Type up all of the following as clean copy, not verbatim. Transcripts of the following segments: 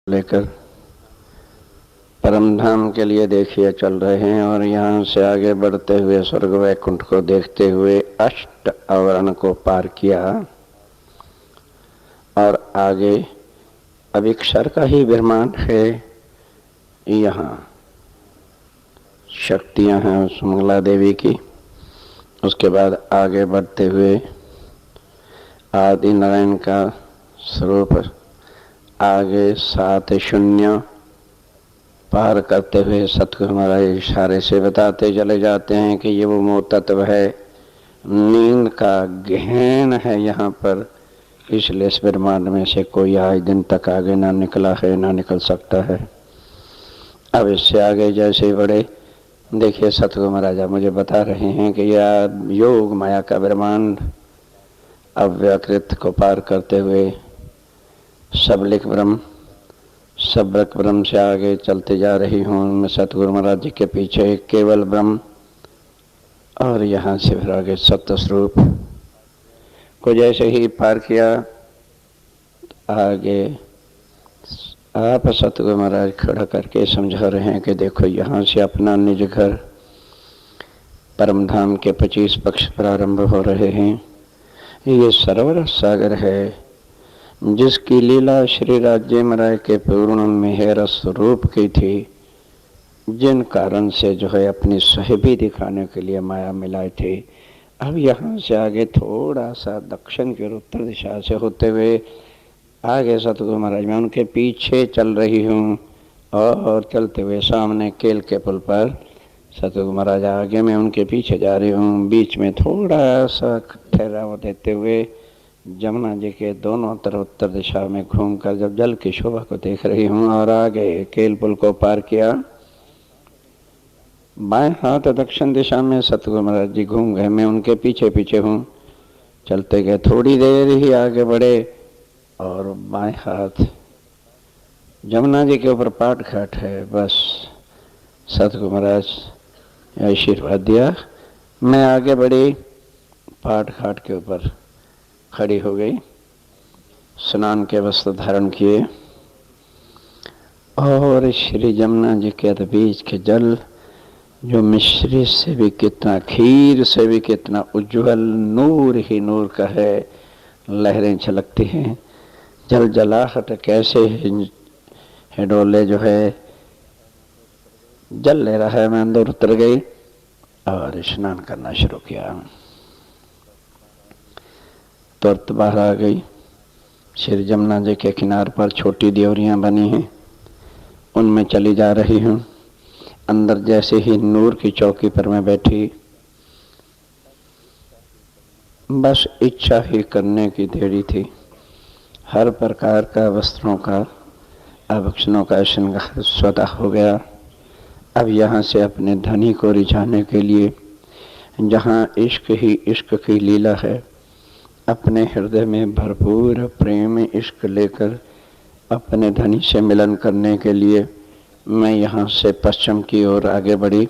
लेकर परमधाम के लिए देखिए चल रहे हैं और यहाँ से आगे बढ़ते हुए स्वर्ग वैकुंठ को देखते हुए अष्ट आवरण को पार किया और आगे अभिक्षर का ही ब्रह्मांड है। यहाँ शक्तियाँ हैं सुमंगला देवी की। उसके बाद आगे बढ़ते हुए आदि नारायण का स्वरूप आगे 7 शून्य पार करते हुए सतगुरु महाराज इशारे से बताते चले जाते हैं कि ये वो मोह तत्व है, नींद का गहन है यहाँ पर, इसलिए इस ब्रह्मांड में से कोई आज दिन तक आगे ना निकला है ना निकल सकता है। अब इससे आगे जैसे ही बढ़े देखिए सतगुरु महाराज मुझे बता रहे हैं कि यह योग माया का ब्रह्मांड अव्यकृत को पार करते हुए सबलिक ब्रह्म सबरक ब्रह्म से आगे चलते जा रही हूँ। मैं सतगुरु महाराज जी के पीछे केवल ब्रह्म और यहाँ से फिर आगे सत्य स्वरूप को जैसे ही पार किया आगे आप सतगुरु महाराज खड़ा करके समझा रहे हैं कि देखो यहाँ से अपना निज घर परमधाम के 25 पक्ष प्रारंभ हो रहे हैं। ये सरोवर सागर है जिसकी लीला श्री राज्य महाराज के पूर्ण मेहर स्वरूप की थी, जिन कारण से जो है अपनी साहिबी दिखाने के लिए माया मिलाई थी। अब यहाँ से आगे थोड़ा सा दक्षिण की और उत्तर दिशा से होते हुए आगे सतगुरु महाराज मैं उनके पीछे चल रही हूँ और चलते हुए सामने केल के पुल पर सतगुरु महाराज आगे मैं उनके पीछे जा रही हूँ। बीच में थोड़ा सा ठहराव देते हुए जमुना जी के दोनों तरफ उत्तर दिशा में घूमकर जब जल की शोभा को देख रही हूँ और आगे केल पुल को पार किया, बाएं हाथ दक्षिण दिशा में सतगुरु महाराज जी घूम गए, मैं उनके पीछे पीछे हूँ। चलते गए थोड़ी देर ही आगे बढ़े और बाएं हाथ जमुना जी के ऊपर पाट घाट है। बस सतगुरु महाराज आशीर्वाद दिया, मैं आगे बढ़ी, पाट घाट के ऊपर खड़ी हो गई, स्नान के वस्त्र धारण किए और श्री जमुना जी के बीच के जल जो मिश्री से भी कितना, खीर से भी कितना उज्जवल नूर ही नूर का है, लहरें छलकती हैं, जल जलाहट कैसे हिडोले जो है जल ले रहा है। मैं अंदर उतर गई और स्नान करना शुरू किया, तुरंत बाहर आ गई। श्री जमुना जी के किनार पर छोटी देवरियां बनी हैं, उनमें चली जा रही हूँ। अंदर जैसे ही नूर की चौकी पर मैं बैठी, बस इच्छा ही करने की देरी थी। हर प्रकार का वस्त्रों का आभूषणों का श्रृंगार स्वतः हो गया। अब यहाँ से अपने धनी को रिझाने के लिए, जहाँ इश्क ही इश्क की लीला है, अपने हृदय में भरपूर प्रेम इश्क लेकर अपने धनी से मिलन करने के लिए मैं यहाँ से पश्चिम की ओर आगे बढ़ी।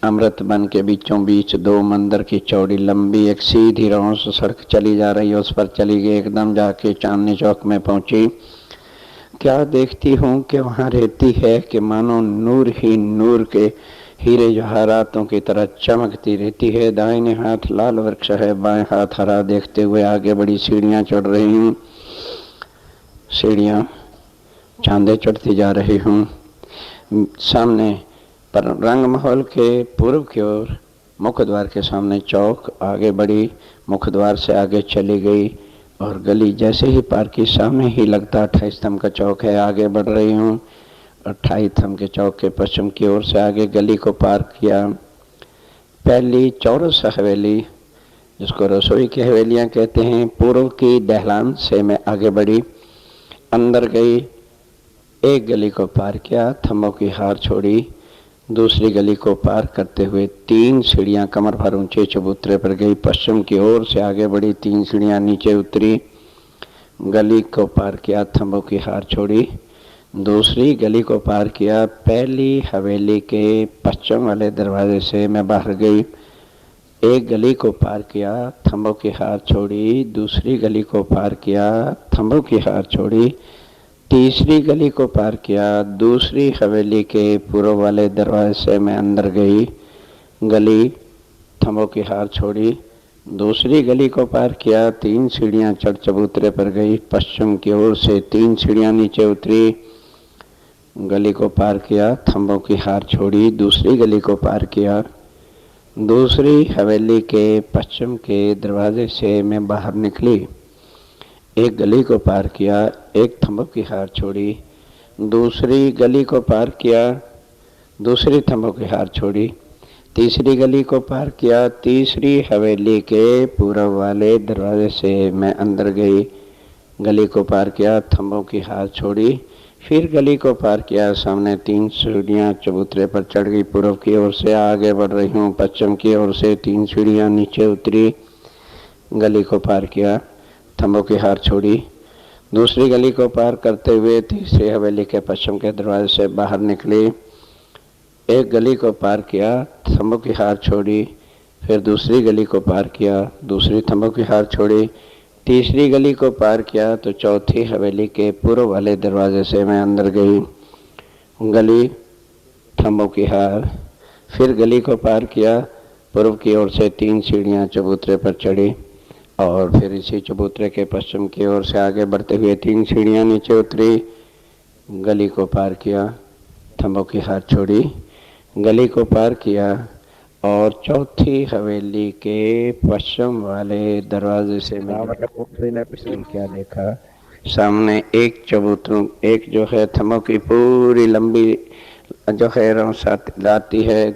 अमृत वन के बीचों बीच 2 मंदिर की चौड़ी लंबी एक सीधी रौंस सड़क चली जा रही है, उस पर चली गई, एकदम जाके चांदनी चौक में पहुंची। क्या देखती हूँ कि वहाँ रहती है कि मानो नूर ही नूर के हीरे जवाहरातों की तरह चमकती रहती है। दाहिने हाथ लाल वृक्ष है, बाएं हाथ हरा। देखते हुए आगे बड़ी सीढ़ियाँ चढ़ रही हूँ, सीढ़ियाँ चांदे चढ़ती जा रही हूँ। सामने पर रंग महल के पूर्व की ओर मुख्य द्वार के सामने चौक, आगे बढ़ी, मुख्य द्वार से आगे चली गई और गली जैसे ही पार की सामने ही लगता 28 स्तंभ का चौक है। आगे बढ़ रही हूँ, 28 स्तंभ के चौक के पश्चिम की ओर से आगे गली को पार किया। पहली चौरस हवेली, जिसको रसोई की हवेलियाँ कहते हैं, पूर्व की दहलान से मैं आगे बढ़ी, अंदर गई, एक गली को पार किया, थंबों की हार छोड़ी, दूसरी गली को पार करते हुए 3 सीढ़ियाँ कमर भर ऊंचे चबूतरे पर गई। पश्चिम की ओर से आगे बढ़ी, 3 सीढ़ियाँ नीचे उतरी, गली को पार किया, थंबों की हार छोड़ी, दूसरी गली को पार किया। पहली हवेली के पश्चिम वाले दरवाजे से मैं बाहर गई, एक गली को पार किया, थंबों की हार छोड़ी, दूसरी गली को पार किया, थंबों की हार छोड़ी, तीसरी गली को पार किया, दूसरी हवेली के पूर्व वाले दरवाजे से मैं अंदर गई, गली थंबों की हार छोड़ी। दूसरी गली को पार किया, 3 सीढ़ियां चढ़ चबूतरे पर गई, पश्चिम की ओर से 3 सीढ़ियां नीचे उतरी, गली को पार किया, थंबों की हार छोड़ी। दूसरी गली को पार किया, दूसरी हवेली के पश्चिम के दरवाजे से मैं बाहर निकली, एक गली को पार किया, एक थंबों की हार छोड़ी। दूसरी गली को पार किया, दूसरी थंबों की हार छोड़ी। तीसरी गली को पार किया, तीसरी हवेली के पूर्व वाले दरवाजे से मैं अंदर गई, गली को पार किया, थंबों की हार छोड़ी। फिर गली को पार किया, सामने 3 सीढ़ियां चबूतरे पर चढ़ गई, पूर्व की ओर से आगे बढ़ रही हूँ, पश्चिम की ओर से 3 सीढ़ियां नीचे उतरी, गली को पार किया, थंबों की हार छोड़ी। दूसरी गली को पार करते हुए तीसरी हवेली के पश्चिम के दरवाजे से बाहर निकली, एक गली को पार किया, थंबों की हार छोड़ी। फिर दूसरी गली को पार किया, दूसरी थंबों की हार छोड़ी। तीसरी गली को पार किया तो चौथी हवेली के पूर्व वाले दरवाजे से मैं अंदर गई, गली थंबों की हार। फिर गली को पार किया, पूर्व की ओर से 3 सीढ़ियां चबूतरे पर चढ़ी और फिर इसी चबूतरे के पश्चिम की ओर से आगे बढ़ते हुए 3 सीढ़ियां नीचे उतरी, गली को पार किया, थंबों की हार छोड़ी, गली को पार किया और चौथी हवेली के पश्चिम वाले दरवाजे से मैंने क्या देखा, सामने एक चबूतरों, एक जो है थंबों की पूरी लंबी जो है रौसात लाती है,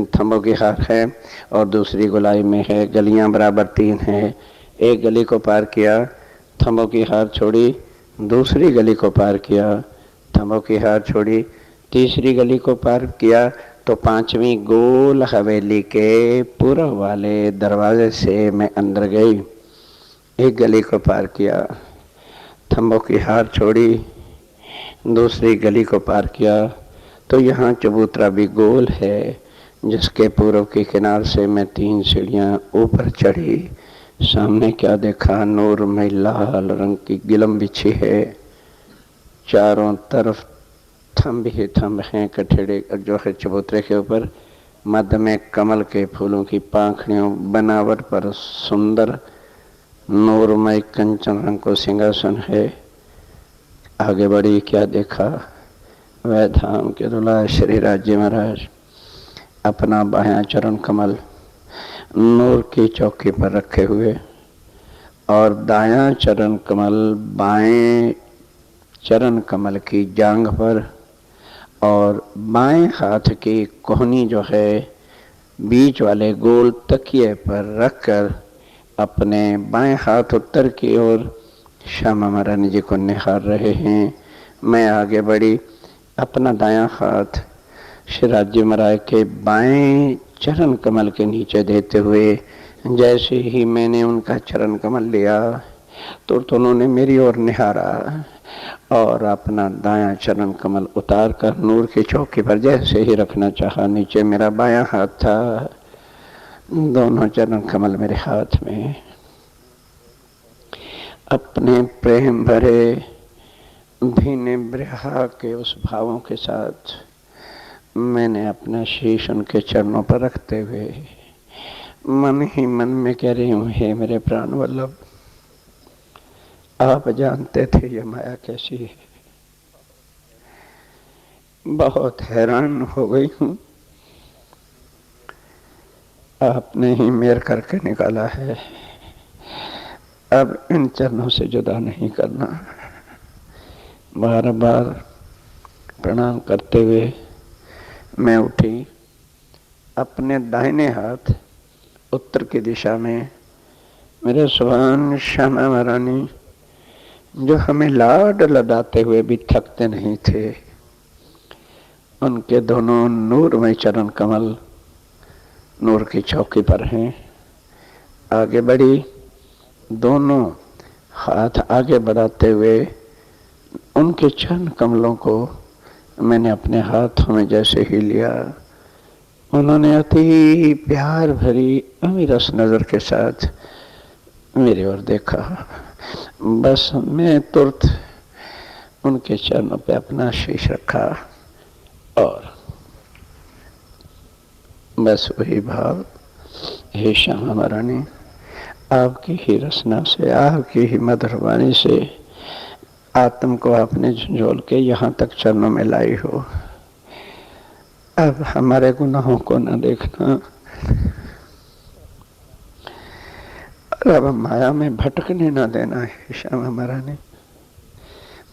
थंबों की हार है और दूसरी गोलाई में है, गलियां बराबर 3 हैं। एक गली को पार किया, थंबों की हार छोड़ी, दूसरी गली को पार किया, थंबों की हार छोड़ी, तीसरी गली को पार किया तो 5वीं गोल हवेली के पूर्व वाले दरवाजे से मैं अंदर गई, एक गली को पार किया, थंबों की हार छोड़ी, दूसरी गली को पार किया तो यहाँ चबूतरा भी गोल है, जिसके पूर्व के किनार से मैं 3 सीढ़ियाँ ऊपर चढ़ी। सामने क्या देखा, नूर में लाल रंग की गिलम बिछी है, चारों तरफ थंब ही थंब हैं, कठेड़े जो है चबूतरे के ऊपर, मध्य में कमल के फूलों की पाखड़ियों बनावट पर सुंदर नूरमय कंचन रंग को सिंहासन है। आगे बढ़ी, क्या देखा, वह धाम के दुलार श्री राज्य महाराज अपना बायां चरण कमल नूर की चौकी पर रखे हुए और दायां चरण कमल बाएं चरण कमल की जांघ पर और बाएं हाथ की कोहनी जो है बीच वाले गोल तकिए पर रखकर अपने बाएं हाथ उत्तर की ओर श्यामा महारानी जी को निहार रहे हैं। मैं आगे बढ़ी, अपना दायां हाथ श्री राज्य महाराज के बाएं चरण कमल के नीचे देते हुए जैसे ही मैंने उनका चरण कमल लिया तो उन्होंने मेरी ओर निहारा और अपना दायां चरण कमल उतार कर नूर की चौकी पर जैसे ही रखना चाहा, नीचे मेरा बायां हाथ था, दोनों चरण कमल मेरे हाथ में। अपने प्रेम भरे भीने ब्रहा के उस भावों के साथ मैंने अपना शीश उनके चरणों पर रखते हुए मन ही मन में कह रही हूँ, हे मेरे प्राण वल्लभ, आप जानते थे ये माया कैसी है। बहुत हैरान हो गई हूँ, आपने ही मेर करके निकाला है, अब इन चरणों से जुदा नहीं करना। बार बार प्रणाम करते हुए मैं उठी, अपने दाहिने हाथ उत्तर की दिशा में मेरे सुहान श्यामा महारानी जो हमें लाड लदाते हुए भी थकते नहीं थे, उनके दोनों नूरमय चरण कमल नूर की चौकी पर हैं। आगे बढ़ी, दोनों हाथ आगे बढ़ाते हुए उनके चरण कमलों को मैंने अपने हाथों में जैसे ही लिया, उन्होंने अति प्यार भरी अमीरस नजर के साथ मेरी ओर देखा। बस मैं तुरंत उनके चरणों पे अपना शीश रखा और बस वही भाव, हे श्यामा महारानी, आपकी ही रचना से, आपकी ही मधुर वाणी से आत्म को आपने झंझोल के यहाँ तक चरणों में लाई हो। अब हमारे गुनाहों को न देखना और अब माया में भटकने न देना है श्यामा महारानी।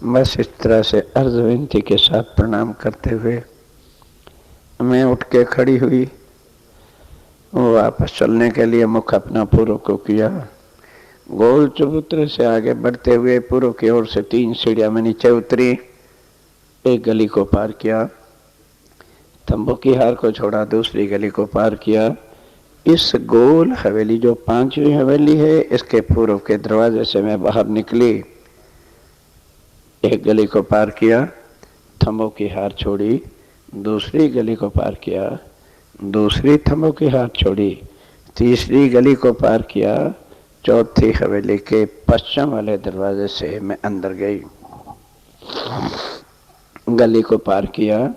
बस इस तरह से अर्ज विनती के साथ प्रणाम करते हुए मैं उठ के खड़ी हुई। वो वापस चलने के लिए मुख अपना पूर्व को किया। गोल चबूतरे से आगे बढ़ते हुए पूर्व की ओर से 3 सीढ़ियां में नीचे उतरी, एक गली को पार किया, तंबू की हार को छोड़ा, दूसरी गली को पार किया। इस गोल हवेली जो 5वीं हवेली है, इसके पूर्व के दरवाजे से मैं बाहर निकली, एक गली को पार किया, थंबों की हार छोड़ी, दूसरी गली को पार किया, दूसरी थंबों की हार छोड़ी, तीसरी गली को पार किया, चौथी हवेली के पश्चिम वाले दरवाजे से मैं अंदर गई, गली को पार किया,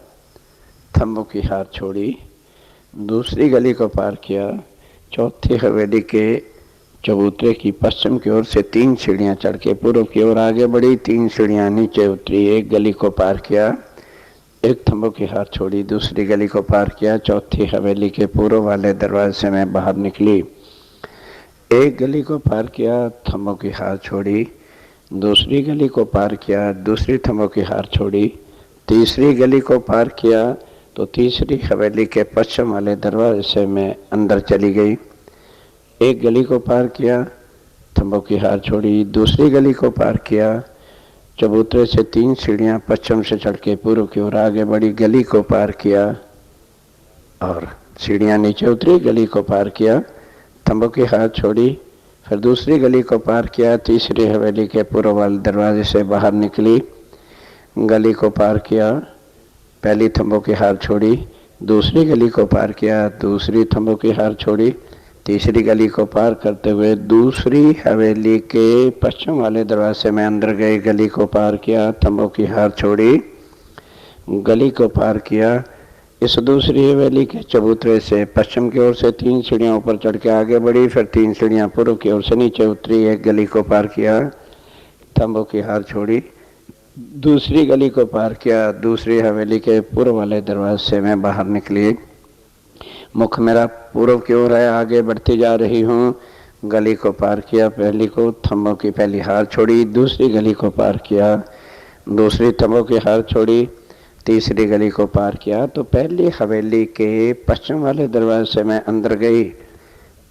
थंबों की हार छोड़ी, दूसरी गली को पार किया, चौथी हवेली के चबूतरे की पश्चिम की ओर से 3 सीढ़ियां चढ़ के पूर्व की ओर आगे बढ़ी, 3 सीढ़ियां नीचे उतरी, एक गली को पार किया, एक थंबों की हार छोड़ी, दूसरी गली को पार किया, चौथी हवेली के पूर्व वाले दरवाजे से मैं बाहर निकली, एक गली को पार किया, थंबों की हार छोड़ी, दूसरी गली को पार किया, दूसरी थंबों की हार छोड़ी, तीसरी गली को पार किया तो तीसरी हवेली के पश्चिम वाले दरवाजे से मैं अंदर चली गई, एक गली को पार किया, थंबों की हार छोड़ी, दूसरी गली को पार किया, चबूतरे से 3 सीढ़ियां पश्चिम से चढ़ के पूर्व की ओर आगे बढ़ी, गली को पार किया और सीढ़ियां नीचे उतरी, गली को पार किया, थंबों की हार छोड़ी, फिर दूसरी गली को पार किया, तीसरी हवेली के पूर्व वाले दरवाजे से बाहर निकली, गली को पार किया, पहली थंबों की हार छोड़ी, दूसरी गली को पार किया, दूसरी थंबों की हार छोड़ी, तीसरी गली को पार करते हुए दूसरी हवेली के पश्चिम वाले दरवाजे से मैं अंदर गई, गली को पार किया, थंबों की हार छोड़ी, गली को पार किया, इस दूसरी हवेली के चबूतरे से पश्चिम की ओर से 3 सीढ़ियां ऊपर चढ़ के आगे बढ़ी, फिर 3 सीढ़ियां पूर्व की ओर से नीचे उतरी, एक गली को पार किया, थंबों की हार छोड़ी, दूसरी गली को पार किया, दूसरी हवेली के पूर्व वाले दरवाजे से मैं बाहर निकली, मुख मेरा पूर्व की ओर है, आगे बढ़ती जा रही हूँ, गली को पार किया, पहली को थंबों की पहली हार छोड़ी, दूसरी गली को पार किया, दूसरी थंबों की हार छोड़ी, तीसरी गली को पार किया तो पहली हवेली के पश्चिम वाले दरवाजे से मैं अंदर गई,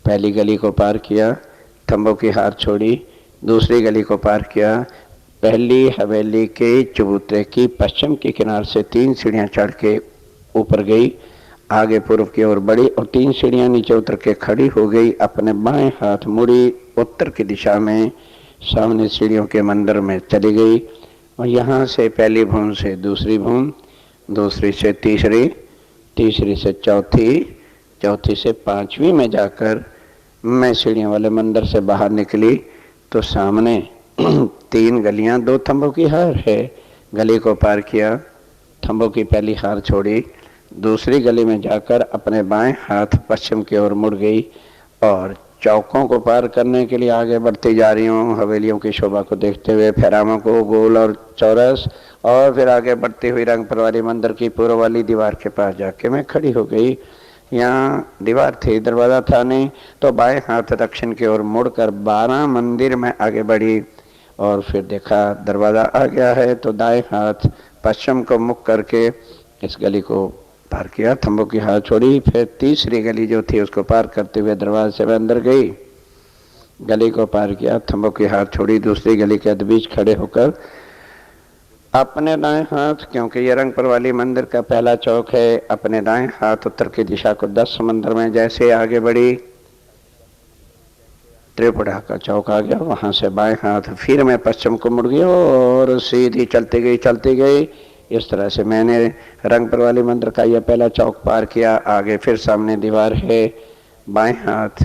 पहली गली को पार किया, थंबों की हार छोड़ी, दूसरी गली को पार किया, पहली हवेली के चबूतरे की पश्चिम के किनारे से 3 सीढ़ियां चढ़ के ऊपर गई, आगे पूर्व की ओर बढ़ी और 3 सीढ़ियां नीचे उतर के खड़ी हो गई, अपने बाएं हाथ मुड़ी उत्तर की दिशा में सामने सीढ़ियों के मंदिर में चली गई और यहाँ से पहली भूमि से दूसरी भूमि, दूसरी से तीसरी, तीसरी से चौथी, चौथी से 5वीं में जाकर मैं सीढ़ियों वाले मंदिर से बाहर निकली तो सामने 3 गलियां, 2 थंबों की हार है, गली को पार किया, थंबों की पहली हार छोड़ी, दूसरी गली में जाकर अपने बाएं हाथ पश्चिम की ओर मुड़ गई और चौकों को पार करने के लिए आगे बढ़ती जा रही हूँ, हवेलियों की शोभा को देखते हुए, फहरामों को, गोल और चौरस, और फिर आगे बढ़ती हुई रंगपुर वाली मंदिर की पूर्व वाली दीवार के पास जाके मैं खड़ी हो गई। यहाँ दीवार थी, दरवाज़ा था नहीं, तो बाएं हाथ दक्षिण की ओर मुड़कर 12 मंदिर में आगे बढ़ी और फिर देखा दरवाज़ा आ गया है तो दाएं हाथ पश्चिम को मुख करके इस गली को पार किया, थंबों की हार छोड़ी, फिर तीसरी गली जो थी उसको पार करते हुए दरवाजे से मैं अंदर गई, गली को पार किया, थंबों की हार छोड़ी, दूसरी गली के बीच खड़े होकर अपने दाएं हाथ, क्योंकि ये रंगपुर वाली मंदिर का पहला चौक है, अपने दाएं हाथ उत्तर की दिशा को 10 समंदर में जैसे आगे बढ़ी, त्रिपुरा का चौक आ गया, वहां से बाएं हाथ फिर मैं पश्चिम को मुड़ गया और सीधी चलती गई। इस तरह से मैंने रंगपुर वाली मंदिर का यह पहला चौक पार किया, आगे फिर सामने दीवार है, बाएं हाथ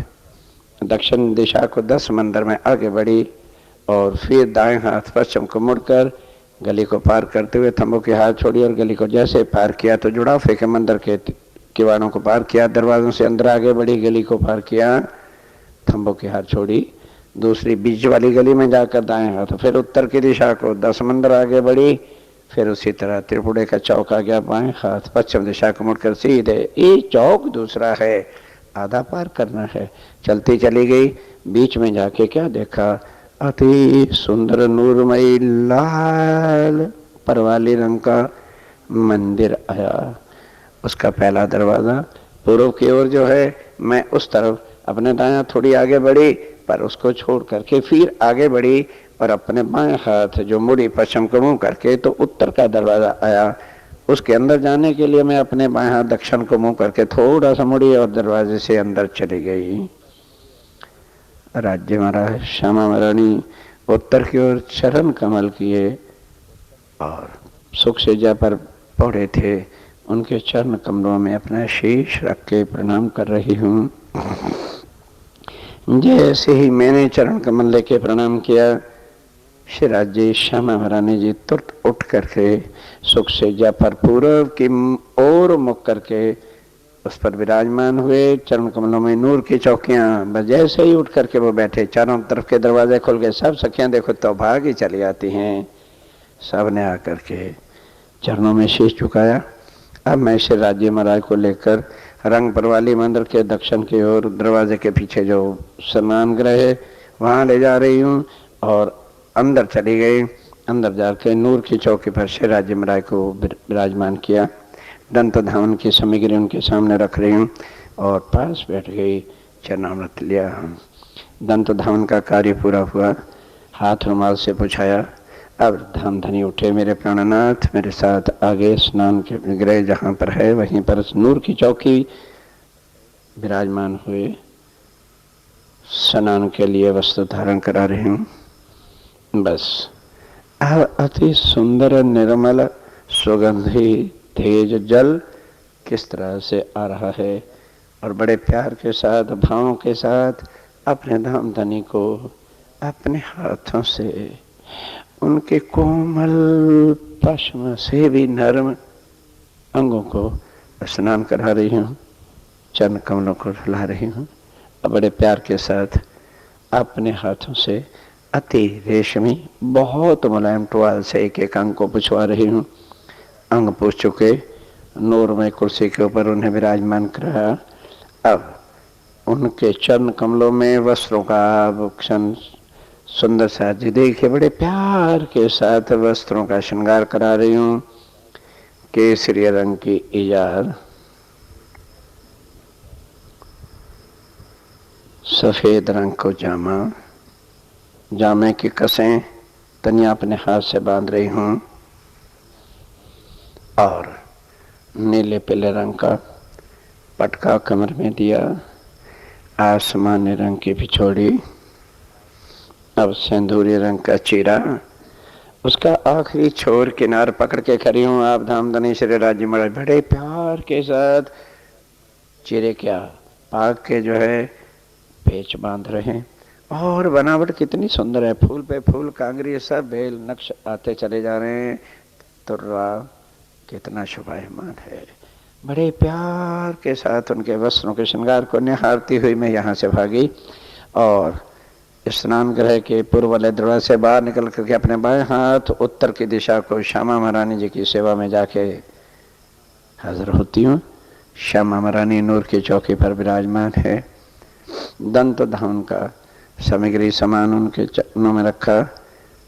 दक्षिण दिशा को 10 मंदिर में आगे बढ़ी और फिर दाएं हाथ पश्चिम को मुड़कर गली को पार करते हुए थंबों के हाथ छोड़ी और गली को जैसे पार किया तो जुड़ाफे के मंदिर के किवाड़ों को पार किया, दरवाजों से अंदर आगे बढ़ी, गली को पार किया, थंबों के हाथ छोड़ी, दूसरी बीच वाली गली में जाकर दाएं हाथ, फिर उत्तर की दिशा को 10 मंदिर आगे बढ़ी, फिर उसी तरह त्रिपुड़े का चौक आ गया बाएं हाथ, पश्चिम दिशा को मुड़कर सीधे, ये चौक दूसरा है, आधा पार करना है। चलती चली गई, बीच में जाके क्या देखा, अति सुंदर नूरमयी लाल परवाली रंग का मंदिर आया। उसका पहला दरवाजा पूर्व की ओर जो है, मैं उस तरफ अपने दायां थोड़ी आगे बढ़ी, पर उसको छोड़ करके फिर आगे बढ़ी और अपने बाएं हाथ जो मुड़ी पश्चिम को मुंह करके तो उत्तर का दरवाजा आया। उसके अंदर जाने के लिए मैं अपने बाएं हाथ दक्षिण को मुंह करके थोड़ा सा मुड़ी और दरवाजे से अंदर चली गई। राज्य महाराज श्यामा महारानी उत्तर की ओर चरण कमल किए और सुख सज्जा पर पड़े थे, उनके चरण कमलों में अपना शीश रख के प्रणाम कर रही हूँ। जैसे ही मैंने चरण कमल लेके प्रणाम किया, श्री राज्य श्यामा महारानी जी तुरंत उठ करके सुख सज्जा पर पूर्व की ओर मुख करके उस पर विराजमान हुए। चरण कमलों में नूर की चौकियां, बस जैसे ही उठ करके वो बैठे, चारों तरफ के दरवाजे खुल गए, सब सखियां देखो तो भाग ही चली आती हैं। सब ने आकर के चरणों में शीश झुकाया। अब मैं श्री राज्य महाराज को लेकर रंग परवाली मंदिर के दक्षिण की ओर दरवाजे के पीछे जो स्नान गृह है वहां ले जा रही हूँ और अंदर चली गई। अंदर जाकर नूर की चौकी पर श्री राज्य महाराज को विराजमान किया। दंत धावन की सामग्री उनके सामने रख रही हूँ और पास बैठ गई, चरणामृत लिया। दंत धावन का कार्य पूरा हुआ, हाथ रुमाल से पुछाया। अब धाम धनी उठे, मेरे प्राणनाथ मेरे साथ आगे स्नान के गृह जहाँ पर है वहीं पर नूर की चौकी विराजमान हुए। स्नान के लिए वस्त्र धारण करा रही हूँ। बस अति सुंदर निर्मल सुगंधी तेज जल किस तरह से आ रहा है और बड़े प्यार के साथ भावों के साथ अपने धाम धनी को अपने हाथों से उनके कोमल पश्म से भी नरम अंगों को स्नान करा रही हूँ, चरण कमलों को हिला रही हूँ। बड़े प्यार के साथ अपने हाथों से अति रेशमी बहुत मुलायम टुवाल से एक एक अंग को पुछवा रही हूँ। अंग पूछ चुके, नूर में कुर्सी के ऊपर उन्हें विराजमान कराया। अब उनके चरण कमलों में वस्त्रों का आभूषण सुंदर सा जी देखिए, बड़े प्यार के साथ वस्त्रों का श्रृंगार करा रही हूँ। केसरी रंग की इजार, सफेद रंग को जामा, जामे की कसें तनिया अपने हाथ से बांध रही हूँ और नीले पीले रंग का पटका कमर में दिया, आसमानी रंग की बिछोड़ी, अब सिंदूरी रंग का चीरा, उसका आखिरी छोर किनार पकड़ के खड़ी हूँ। आप धाम धनी श्री राज्य महाराज बड़े प्यार के साथ चीरे क्या पाक के जो है पेच बांध रहे हैं और बनावट कितनी सुंदर है, फूल पे फूल, कांगरी, सब बेल नक्श आते चले जा रहे हैं। तुर्रा कितना शोभायमान है। बड़े प्यार के साथ उनके वस्त्रों के श्रृंगार को निहारती हुई मैं यहाँ से भागी और स्नान गृह के पूर्व वाले दरवाजे से बाहर निकल करके अपने बाएं हाथ उत्तर की दिशा को श्यामा महारानी जी की सेवा में जाके हाजिर होती हूँ। श्यामा महारानी नूर की चौकी पर विराजमान है। दंत धावन का सामग्री सामान उनके चरणों में रखा,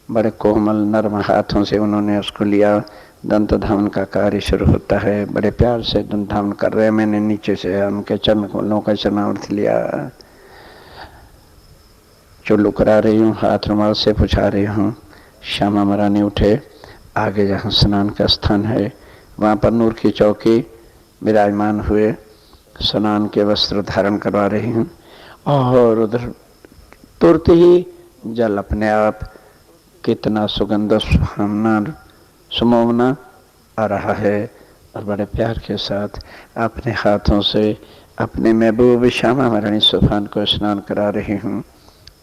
बड़े कोमल नरम हाथों से उन्होंने उसको लिया। दंत धावन का कार्य शुरू होता है, बड़े प्यार से दंत धावन कर रहे हैं। मैंने नीचे से उनके चरण कमलों का चरणामृत लिया, चुल्लू करा रही हूँ, हाथ रुमाल से पुछा रही हूँ। श्यामा महारानी उठे, आगे जहाँ स्नान का स्थान है वहाँ पर नूर की चौकी विराजमान हुए, स्नान के वस्त्र धारण करवा रही हूँ और उधर तुरंत ही जल अपने आप कितना सुगंध सुहावना सुमोवना आ रहा है और बड़े प्यार के साथ अपने हाथों से अपने महबूब श्यामा महारानी सुफान को स्नान करा रही हूँ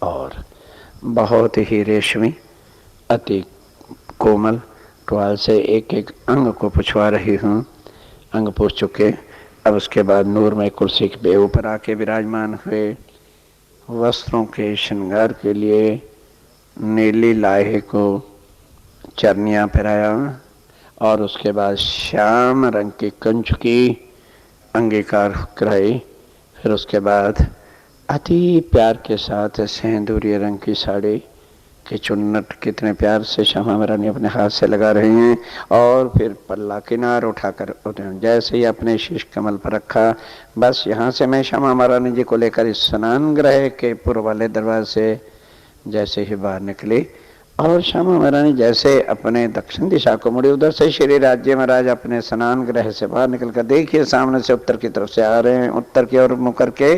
और बहुत ही रेशमी अति कोमल टुवाल से एक एक अंग को पुछवा रही हूँ। अंग पूछ चुके। अब उसके बाद नूरमय कुर्सी के ऊपर आके विराजमान हुए। वस्त्रों के श्रृंगार के लिए नीली लाहे को चरनियाँ पहनाया और उसके बाद श्याम रंग की कंच की अंगीकार कराई। फिर उसके बाद अति प्यार के साथ सिंदूरी रंग की साड़ी के चुन्नट कितने प्यार से श्यामा महारानी अपने हाथ से लगा रही हैं। और फिर पल्ला किनार उठाकर जैसे ही अपने शीश कमल पर रखा, बस यहाँ से मैं श्यामा महारानी जी को लेकर इस स्नान गृह के पूर्व वाले दरवाजे से जैसे ही बाहर निकली और श्यामा महारानी जैसे अपने दक्षिण दिशा को मुड़ी, उधर से श्री राज्य महाराज अपने स्नान गृह से बाहर निकलकर देखिए सामने से उत्तर की तरफ से आ रहे हैं, उत्तर की ओर मुख करके।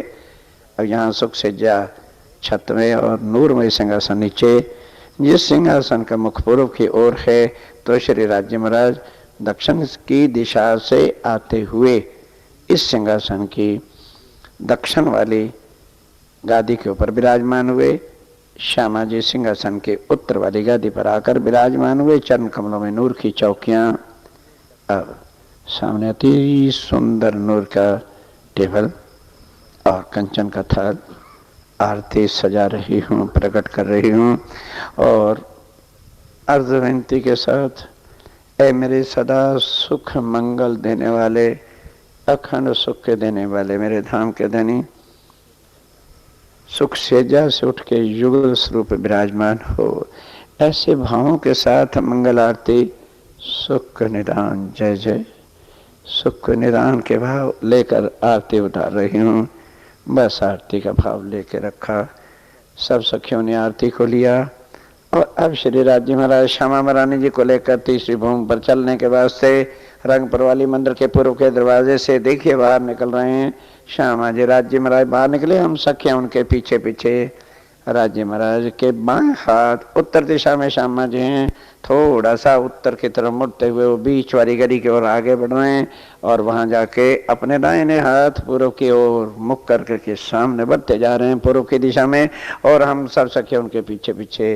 अब यहाँ सुख सज्जा छत में और नूरमय सिंहासन नीचे। जिस सिंहासन का मुख पूर्व की ओर है तो श्री राज्य महाराज दक्षिण की दिशा से आते हुए इस सिंहासन की दक्षिण वाली गादी के ऊपर विराजमान हुए। श्यामा जी सिंहासन के उत्तर वाली गादी पर आकर विराजमान हुए। चरण कमलों में नूर की चौकियां। अब सामने अति सुंदर नूर का टेबल और कंचन का थाल। आरती सजा रही हूँ, प्रकट कर रही हूँ और अर्ज विनती के साथ, ऐ मेरे सदा सुख मंगल देने वाले, अखंड सुख के देने वाले मेरे धाम के धनी, सुख सेजा से उठ के युगल स्वरूप विराजमान हो। ऐसे भावों के साथ मंगल आरती सुख निदान जय जय, सुख निदान के भाव लेकर आरती उतार रही हूँ। बस आरती का भाव लेके रखा। सब सखियों ने आरती को लिया और अब श्री राज्य महाराज श्यामा महारानी जी को लेकर तीसरी भूमि पर चलने के वास्ते रंगपुर वाली मंदिर के पूर्व के दरवाजे से देखिए बाहर निकल रहे हैं। श्यामा जी राज्य महाराज बाहर निकले, हम सखियां उनके पीछे पीछे। राज्य महाराज के बाएं हाथ उत्तर दिशा में श्यामा जी हैं। थोड़ा सा उत्तर की तरफ मुड़ते हुए वो बीच वाली गली की ओर आगे बढ़ रहे हैं और वहां जाके अपने दाहिने हाथ पूर्व की ओर मुख करके सामने बढ़ते जा रहे हैं पूर्व की दिशा में और हम सब सखी उनके पीछे पीछे।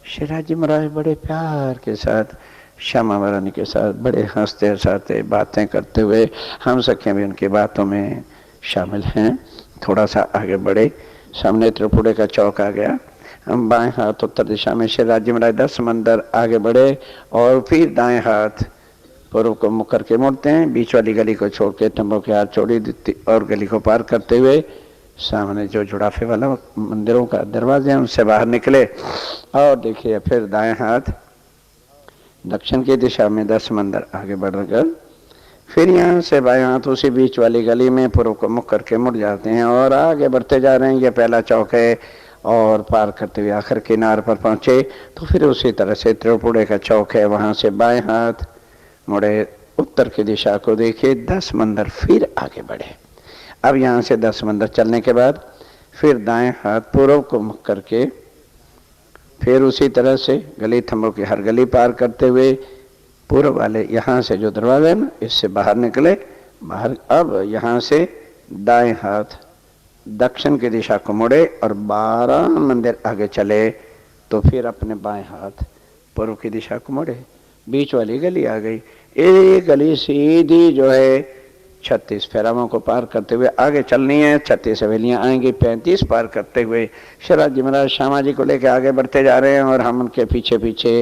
श्री राज्य महाराज बड़े प्यार के साथ श्यामा महारानी के साथ बड़े हंसते हंसाते बातें करते हुए, हम सखियां भी उनकी बातों में शामिल हैं। थोड़ा सा आगे बढ़े, सामने त्रिपुरे का चौक आ गया। हम बाएं हाथ उत्तर दिशा में श्री राज्य महाराज 10 मंदिर आगे बढ़े और फिर दाएं हाथ पूर्व को मुख करके मुड़ते हैं। बीच वाली गली को छोड़ के तंबू के हाथ छोड़ी और गली को पार करते हुए सामने जो जुड़ाफे वाला मंदिरों का दरवाजे हैं उनसे बाहर निकले और देखिए फिर दाएं हाथ दक्षिण की दिशा में 10 मंदिर आगे बढ़कर फिर यहाँ से बाएं हाथ उसी बीच वाली गली में पूर्व को मुख करके मुड़ जाते हैं और आगे बढ़ते जा रहे हैं। ये पहला चौक है और पार करते हुए आखिर किनार पर पहुंचे तो फिर उसी तरह से त्रिपुरे का चौक है, वहां से बाएं हाथ मुड़े उत्तर की दिशा को देखिए 10 मंदिर फिर आगे बढ़े। अब यहाँ से 10 मंदिर चलने के बाद फिर दाएं हाथ पूर्व को मुख करके फिर उसी तरह से गली थंबों की हर गली पार करते हुए पूर्व वाले यहाँ से जो दरवाजा है ना इससे बाहर निकले। बाहर अब यहाँ से दाएं हाथ दक्षिण की दिशा को मुड़े और 12 मंदिर आगे चले तो फिर अपने बाएं हाथ पूर्व की दिशा को मुड़े। बीच वाली गली आ गई। एक गली सीधी जो है 36 फेरामों को पार करते हुए आगे चलनी है। 36 हवेलियां आएंगी, 35 पार करते हुए श्री राज्य महाराज श्यामा जी को लेकर आगे बढ़ते जा रहे हैं और हम उनके पीछे पीछे।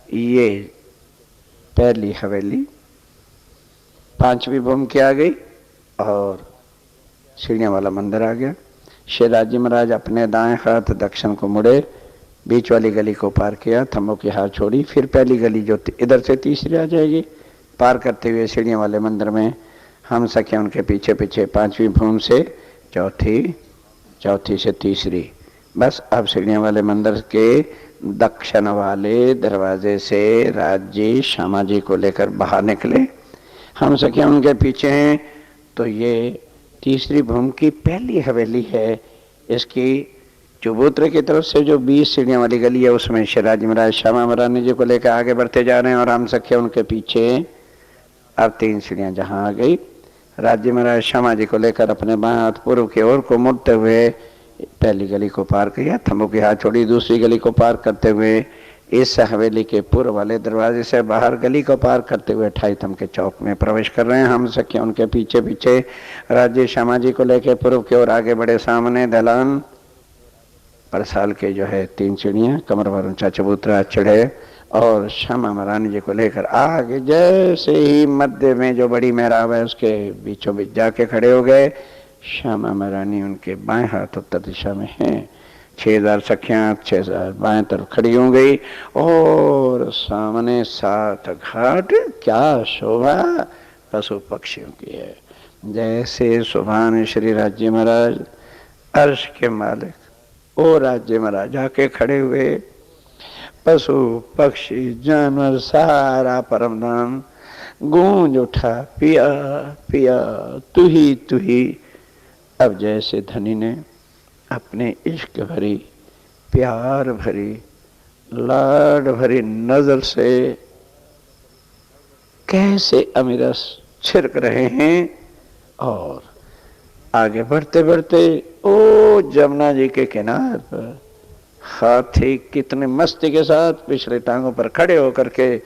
ये पहली हवेली 5वीं भूमि की आ गई और सीढ़ियां वाला मंदिर आ गया। श्री राज्य महाराज अपने दाएं हाथ दक्षिण को मुड़े, बीच वाली गली को पार किया, थंबों की हाथ छोड़ी, फिर पहली गली जो इधर से तीसरी आ जाएगी पार करते हुए सीढ़ियां वाले मंदिर में हम सके उनके पीछे पीछे। 5वीं भूमि से चौथी, चौथी से तीसरी। बस अब सीढ़ियां वाले मंदिर के दक्षिण वाले दरवाजे से राज्य श्यामा जी को लेकर बाहर निकले। हम सके उनके पीछे हैं। तो ये तीसरी भूमि की पहली हवेली है। इसकी चबूतरे की तरफ से जो 20 सीढ़ियां वाली गली है उसमें श्री राज्य महाराज श्यामा महारानी जी को लेकर आगे बढ़ते जा रहे हैं और हम सखे उनके पीछे। अब 3 सीढ़ियां जहां आ गई, राज्य महाराज श्यामा जी को लेकर अपने बाएं हाथ पूर्व की ओर को मुड़ते हुए पहली गली को पार किया, थंबों की हाथ छोड़ी, दूसरी गली को पार करते हुए इस हवेली के पूर्व वाले दरवाजे से बाहर गली को पार करते हुए 28 थम के चौक में प्रवेश कर रहे हैं। हम सखिया उनके पीछे पीछे राज्य श्यामा जी को लेकर पूर्व की ओर आगे बढ़े। सामने दलान पर साल के जो है 3 चिड़ियाँ कमर भर ऊंचा चबूतरा चढ़े और श्यामा महारानी जी को लेकर आगे जैसे ही मध्य में जो बड़ी मेहराब है उसके बीचों बीच जाके खड़े हो गए। श्यामा महारानी उनके बाएं हाथ उत्तर दिशा में हैं। 6000 सखियां 6000 बाएं तरफ खड़ी हो गई और सामने 7 घाट। क्या शोभा पशु पक्षियों की है। जैसे सुभान श्री राज्य महाराज अर्श के मालिक ओ राज्य महाराज आके खड़े हुए। पशु पक्षी जानवर सारा परम धाम गूंज उठा, पिया पिया तू ही। अब जैसे धनी ने अपने इश्क भरी, प्यार भरी, लाड भरी नजर से कैसे अमीरस छिड़क रहे हैं और आगे बढ़ते बढ़ते ओ जमुना जी के किनारे पर हाथी कितने मस्ती के साथ पिछले टांगों पर खड़े होकर के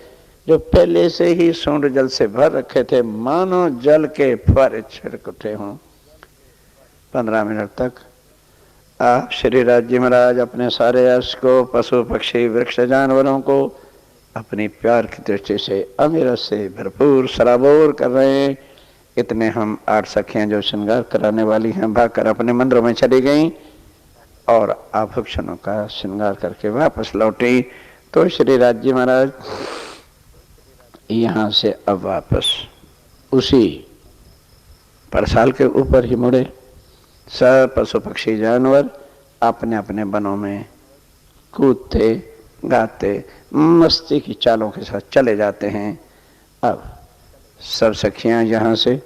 जो पहले से ही सूंड जल से भर रखे थे मानो जल के फुहारे छिड़क उठे हों। 15 मिनट तक आप श्री राज्य महाराज अपने सारे अर्श को, पशु पक्षी वृक्ष जानवरों को अपनी प्यार की दृष्टि से अमीरत से भरपूर सराबोर कर रहे हैं। इतने हम 8 सखियां जो श्रृंगार कराने वाली हैं भागकर अपने मंदिरों में चली गईं और आभूषणों का श्रृंगार करके वापस लौटी। तो श्री राज्य महाराज यहाँ से अब वापस उसी परसाल के ऊपर ही मुड़े। सब पशु पक्षी जानवर अपने अपने बनों में कूदते गाते मस्ती की चालों के साथ चले जाते हैं। अब सब सखियां यहाँ से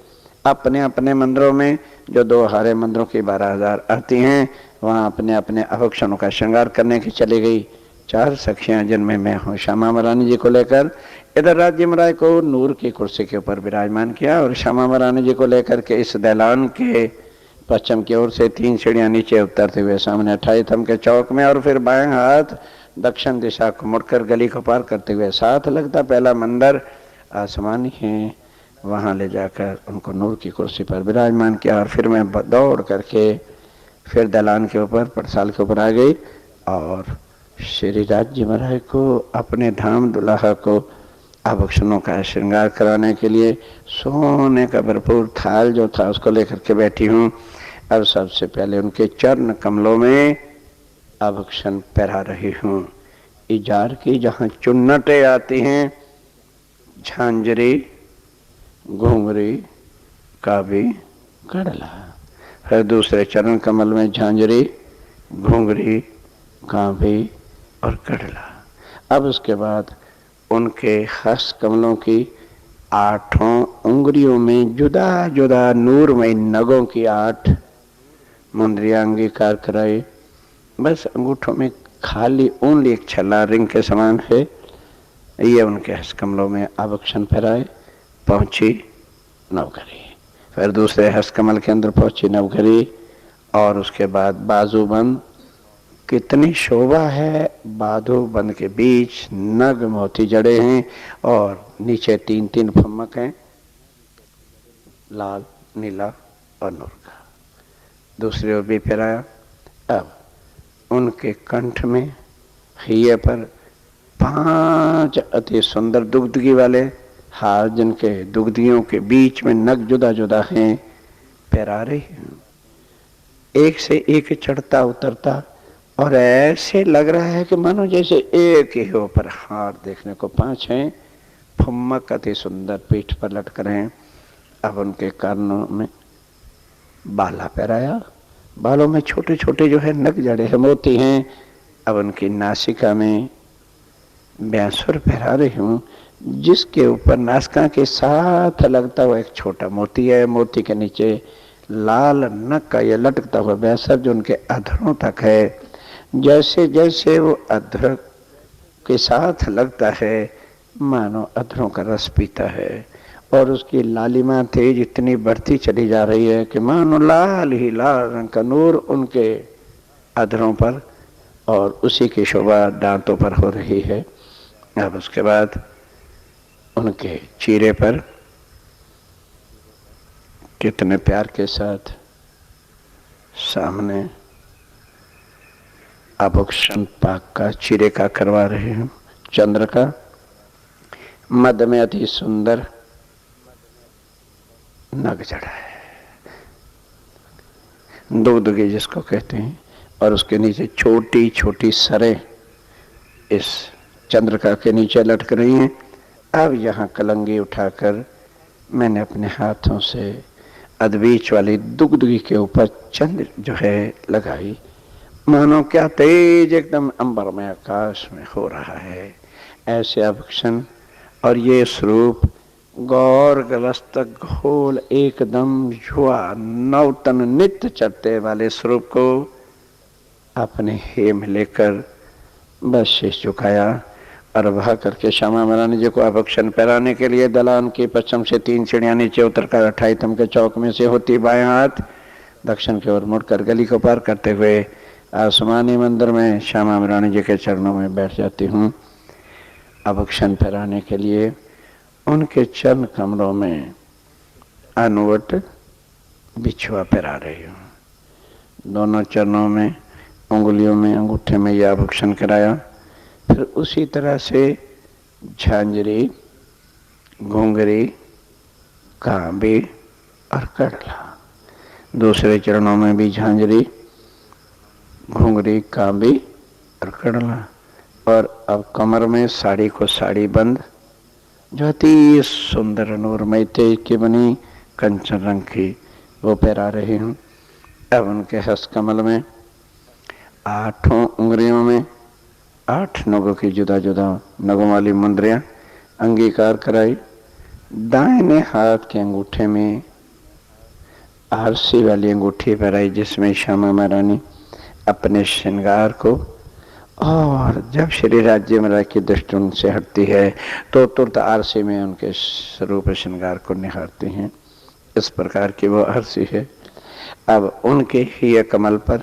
अपने अपने मंदिरों में जो 2 हारे मंदिरों की 12,000 आती हैं वहाँ अपने अपने आभूषणों का श्रृंगार करने की चली गई। 4 सखियां जिनमें मैं हूँ श्यामा महारानी जी को लेकर इधर राज्य महाराज को नूर की कुर्सी के ऊपर विराजमान किया और श्यामा महारानी जी को लेकर के इस दलान के पश्चिम की ओर से 3 सीढ़ियां नीचे उतरते हुए सामने 28 थम के चौक में और फिर बाएं हाथ दक्षिण दिशा को मुड़कर गली को पार करते हुए साथ लगता पहला मंदिर आसमानी है वहाँ ले जाकर उनको नूर की कुर्सी पर विराजमान किया। और फिर मैं दौड़ करके फिर दलान के ऊपर परसाल के ऊपर आ गई और श्री राज्य महाराज को अपने धाम दुल्हा को आभूषणों का श्रृंगार कराने के लिए सोने का भरपूर थाल जो था उसको लेकर के बैठी हूँ। अब सबसे पहले उनके चरण कमलों में आभूषण पहरा रही हूँ। इजार की जहाँ चुन्नटें आती हैं, झांझरी, घुंघरी, काबी, कड़ला, फिर दूसरे चरण कमल में झांझरी, घुंघरी, काबी और कड़ला। अब उसके बाद उनके हस्त कमलों की 8 उंगलियों में जुदा जुदा नूरमय नगों की 8 मुंदरियां अंगीकार कराई। बस अंगूठों में खाली ओनली एक छल्ला रिंग के समान है। ये उनके हस्त कमलों में आभूषण फहराए। पहुंची नवघरी, फिर दूसरे हस्त कमल के अंदर पहुंची नवघरी और उसके बाद बाजूबंद। कितनी शोभा है। बाजूबंद के बीच नग मोती जड़े हैं और नीचे 3-3 फम्मक हैं, लाल, नीला और नूर का। दूसरी ओर भी फहराया। अब उनके कंठ में हिये पर 5 अति सुंदर दुग्धगी वाले हार जिनके दुग्धियों के बीच में नग जुदा जुदा हैं पहरा रही हैं। एक से एक चढ़ता उतरता और ऐसे लग रहा है कि मानो जैसे एक ही ऊपर हार देखने को 5 हैं। फुम्मक अति सुंदर पीठ पर लटक रहे हैं। अब उनके कानों में बाला पहराया। बालों में छोटे छोटे जो है नग जड़े हैं, मोती हैं। अब उनकी नासिका में बैंसुर पहरा रही हूँ जिसके ऊपर नासिका के साथ लगता हुआ एक छोटा मोती है। मोती के नीचे लाल नग का यह लटकता हुआ बैंसर जो उनके अधरों तक है। जैसे जैसे वो अधर के साथ लगता है मानो अधरों का रस पीता है और उसकी लालिमा तेज इतनी बढ़ती चली जा रही है कि मानो लाल ही लाल रंग का नूर उनके अधरों पर और उसी की शोभा दांतों पर हो रही है। अब उसके बाद उनके चीरे पर कितने प्यार के साथ सामने आभूषण पाक का चीरे का करवा रहे हैं। चंद्र का मध्य में अति सुंदर नग जड़ा है, दुगदुगी जिसको कहते हैं, और उसके नीचे छोटी छोटी सरें इस चंद्रिका के नीचे लटक रही हैं। अब यहाँ कलंगी उठाकर मैंने अपने हाथों से अधबीच वाली दुगदुगी के ऊपर चंद्र जो है लगाई, मानो क्या तेज एकदम अंबर में आकाश में हो रहा है ऐसे आभूषण। और ये स्वरूप गौर ग्रस्त घोल एकदम युवा नौतन नित्य चढ़ते वाले स्वरूप को अपने हेम लेकर बस शीश झुकाया और वहा करके श्यामा महारानी जी को आभूषण पहनाने के लिए दलान के पश्चिम से 3 सीढ़ियां नीचे उतरकर 28 तम के चौक में से होती बाएं हाथ दक्षिण की ओर मुड़कर गली को पार करते हुए आसमानी मंदिर में श्यामा महारानी जी के चरणों में बैठ जाती हूँ। आभूषण पहनाने के लिए उनके चरण कमरों में अनुवट बिछुआ पहरा रही हूँ। दोनों चरणों में उंगलियों में अंगूठे में यह आभूषण कराया। फिर उसी तरह से झांझरी, घुंघरी, कांबी और कड़ला, दूसरे चरणों में भी झांझरी, घुंघरी, कांबी और कड़ला। और अब कमर में साड़ी को साड़ी बंद जो अति सुंदर नूरमय तेज की बनी कंचन रंग की वो पहरा रही हूँ। अब उनके हस्त कमल में 8 उंगलियों में 8 नगों की जुदा जुदा नगों वाली मुंदरियां अंगीकार कराई। दाहिने हाथ के अंगूठे में आरसी वाली अंगूठी पहराई जिसमें श्यामा महारानी अपने श्रृंगार को, और जब श्री राज्य महाराज की दृष्टि उनसे हटती है तो तुरंत आरसी में उनके स्वरूप श्रृंगार को निहारती हैं। इस प्रकार की वो आरसी है। अब उनके ही कमल पर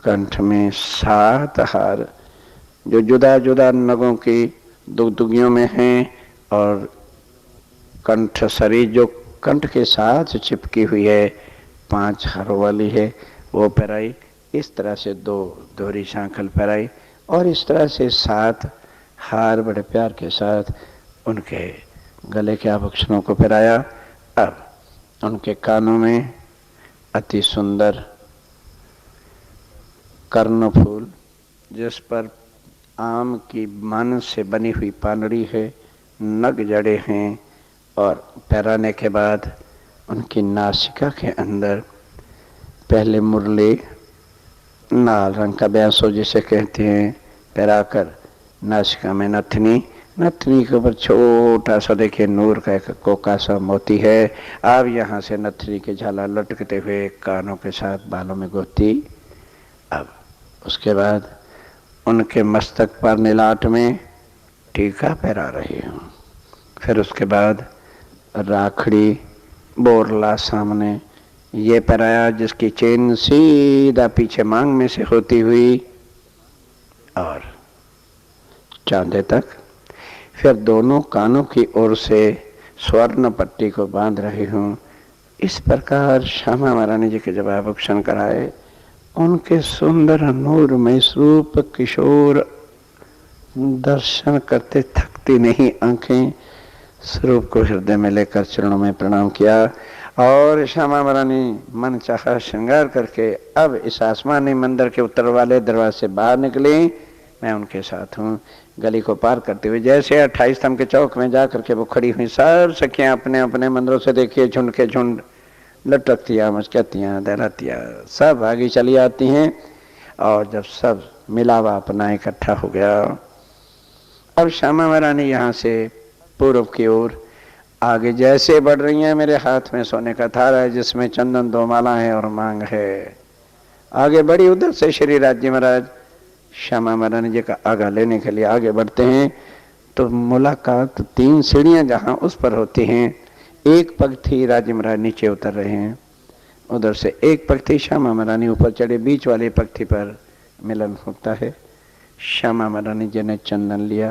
कंठ में 7 हार जो जुदा जुदा नगों की दुगदुगियों में हैं और कंठ सरी जो कंठ के साथ चिपकी हुई है 5 हारों वाली है वो पहराई। इस तरह से 2 दोहरी सांखल पहराई और इस तरह से 7 हार बड़े प्यार के साथ उनके गले के आभूषणों को पहराया। अब उनके कानों में अति सुंदर कर्णफूल जिस पर आम की मन से बनी हुई पानड़ी है, नग जड़े हैं। और पहराने के बाद उनकी नासिका के अंदर पहले मुरली लाल रंग का ब्यासो जिसे कहते हैं पहराकर नासिका में नथनी, नथनी के ऊपर छोटा सा देखिए नूर का एक कोका सा मोती है। अब यहाँ से नथनी के झाला लटकते हुए कानों के साथ बालों में गोती। अब उसके बाद उनके मस्तक पर नीलाट में टीका पहरा रही हूँ। फिर उसके बाद राखड़ी बोरला सामने ये पहराया जिसकी चेन सीधा पीछे मांग में से होती हुई और चांदे तक। फिर दोनों कानों की ओर से स्वर्ण पट्टी को बांध रही हूँ। इस प्रकार श्यामा महारानी जी के जब आभूषण कराए उनके सुंदर नूरमय स्वरूप किशोर दर्शन करते थकती नहीं आंखें, स्वरूप को हृदय में लेकर चरणों में प्रणाम किया और श्यामा महारानी मन चाहा श्रृंगार करके अब इस आसमानी मंदिर के उत्तर वाले दरवाजे से बाहर निकली। मैं उनके साथ हूँ। गली को पार करते हुए जैसे 28 स्तंभ के चौक में जा करके वो खड़ी हुई सब सखियां अपने अपने मंदिरों से देखिए झुंड के झुंड लटकतियाँ मचकतियाँ दहरातियाँ सब आगे चली आती हैं। और जब सब मिलावा अपना इकट्ठा हो गया अब श्यामा महारानी यहाँ से पूर्व की ओर आगे जैसे बढ़ रही हैं, मेरे हाथ में सोने का थार है जिसमें चंदन 2 माला है और मांग है। आगे बढ़ी उधर से श्री राज्य महाराज श्यामा महारानी जी का आगा लेने के लिए आगे बढ़ते हैं तो मुलाकात 3 सीढ़ियां जहां उस पर होती हैं, एक पगथी राज्य महाराज नीचे उतर रहे हैं, उधर से एक पगथी श्यामा महारानी ऊपर चढ़े, बीच वाली पगथी पर मिलन होता है। श्यामा महारानी जी ने चंदन लिया,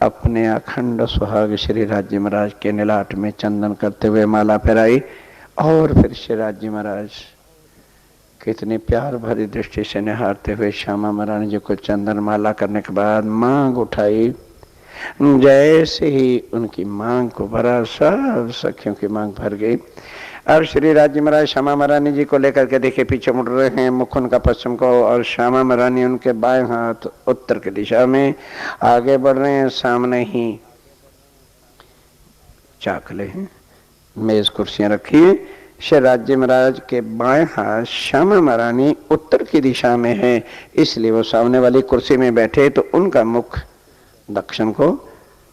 अपने अखंड सुहाग श्री राज्य महाराज के नीलाट में चंदन करते हुए माला पहराई। और फिर श्री राज्य महाराज कितनी प्यार भरी दृष्टि से निहारते हुए श्यामा महारानी जी को चंदन माला करने के बाद मांग उठाई। जैसे ही उनकी मांग को भरा, सब सखियों की मांग भर गई। अब श्री राज्य महाराज श्यामा महारानी जी को लेकर के देखे पीछे मुड़ रहे हैं, मुख उनका पश्चिम को, और श्यामा महारानी उनके बाएं हाथ उत्तर की दिशा में आगे बढ़ रहे हैं। सामने ही चाकले हैं, मेज कुर्सियां रखी है। श्री राज्य महाराज के बाएं हाथ श्यामा महारानी उत्तर की दिशा में है, इसलिए वो सामने वाली कुर्सी में बैठे तो उनका मुख दक्षिण को।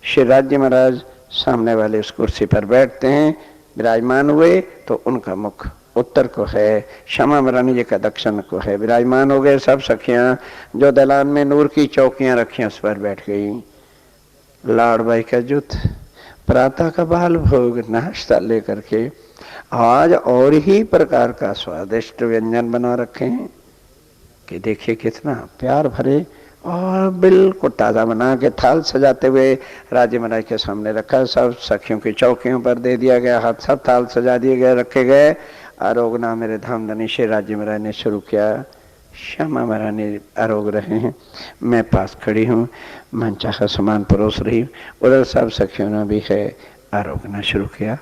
श्री राज्य महाराज सामने वाले उस कुर्सी पर बैठते हैं, विराजमान हुए तो उनका मुख उत्तर को है, श्यामा महारानी जी का दक्षिण को है। विराजमान हो गए। सब सखियां जो दलान में नूर की चौकियां रखी उस पर बैठ गई। लाड़बाई का जुत, प्रातः का बाल भोग, नाश्ता लेकर के आज और ही प्रकार का स्वादिष्ट व्यंजन बना रखे हैं कि देखिए कितना प्यार भरे, और बिल्कुल ताज़ा बना के थाल सजाते हुए राज्य महाराज के सामने रखा। सब सखियों की चौकियों पर दे दिया गया, हाथ सब थाल सजा दिए गए, रखे गए। आरोगना मेरे धामधनी श्री राज्य महाराज ने शुरू किया। श्यामा महारानी आरोग रहे हैं, मैं पास खड़ी हूँ, मनचाहा सामान परोस रही हूँ। उधर सब सखियों ने भी है आरोगना शुरू किया।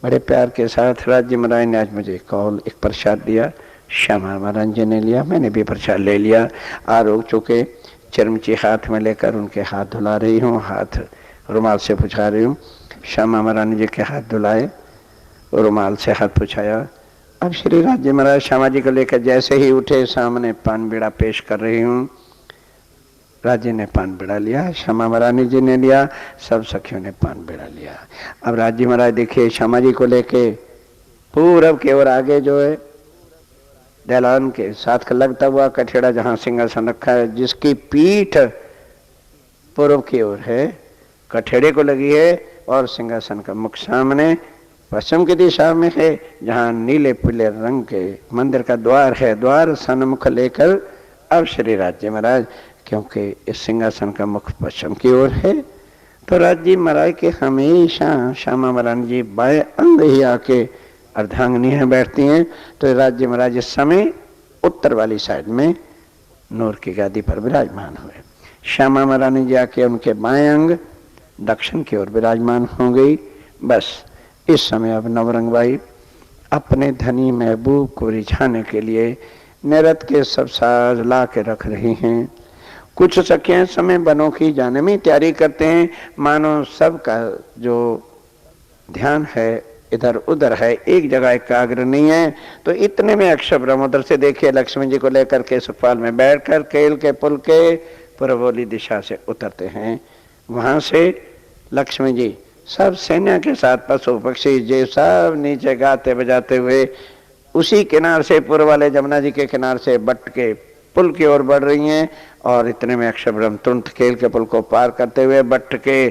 बड़े प्यार के साथ राज्य महाराज ने आज मुझे कौल एक प्रसाद दिया। श्यामा महाराज जी ने लिया, मैंने भी प्रसाद ले लिया। आरोग चुके, चिरमची हाथ में लेकर उनके हाथ धुला रही हूँ, हाथ रुमाल से पुछा रही हूँ। श्यामा महारानी जी के हाथ धुलाए, रुमाल से हाथ पुछाया। अब श्री राज्य महाराज श्यामा जी को लेकर जैसे ही उठे, सामने पान बीड़ा पेश कर रही हूँ। राज्य ने पान बीड़ा लिया, श्यामा महारानी जी ने लिया, सब सखियों ने पान बीड़ा लिया। अब राज्य महाराज देखिए श्यामा जी को लेके पूरब की ओर आगे जो है दलान के साथ लगता हुआ कठेड़ा जहां सिंहासन रखा है, जिसकी पीठ पूर्व की ओर है, कठेड़े को लगी है, और सिंहासन का मुख सामने पश्चिम की दिशा में है, जहां नीले पीले रंग के मंदिर का द्वार है। द्वार सन्मुख लेकर अब श्री राज्य महाराज, क्योंकि इस सिंहासन का मुख पश्चिम की ओर है, तो राज्य महाराज के हमेशा श्यामा महारानी जी बाएं अंग ही आके अर्धांगिनी है बैठती हैं। तो राज्य महाराज इस समय उत्तर वाली साइड में नूर की गादी पर विराजमान हुए। श्यामा महारानी जी आके उनके बाएं अंग दक्षिण की ओर विराजमान हो गई। बस इस समय अब नवरंगबाई अपने धनी महबूब को रिझाने के लिए नैरत के सब साज ला के रख रही हैं। कुछ सखियां समय बनों की जाने में तैयारी करते हैं, मानो सबका जो ध्यान है इधर उधर है, एक जगह एकाग्र नहीं है। तो इतने में अक्षर ब्रह्म उधर से देखिए लक्ष्मी जी को लेकर के सुखपाल में बैठकर केल के पुल के पूर्वोली दिशा से उतरते हैं। वहां से लक्ष्मी जी सब सैन्य के साथ पशु पक्षी जे सब नीचे गाते बजाते हुए उसी किनार से पूर्व वाले जमुना जी के किनार से बट के पुल की ओर बढ़ रही हैं। और इतने में अक्षर ब्रह्म तुरंत केल के पुल को पार करते हुए बट के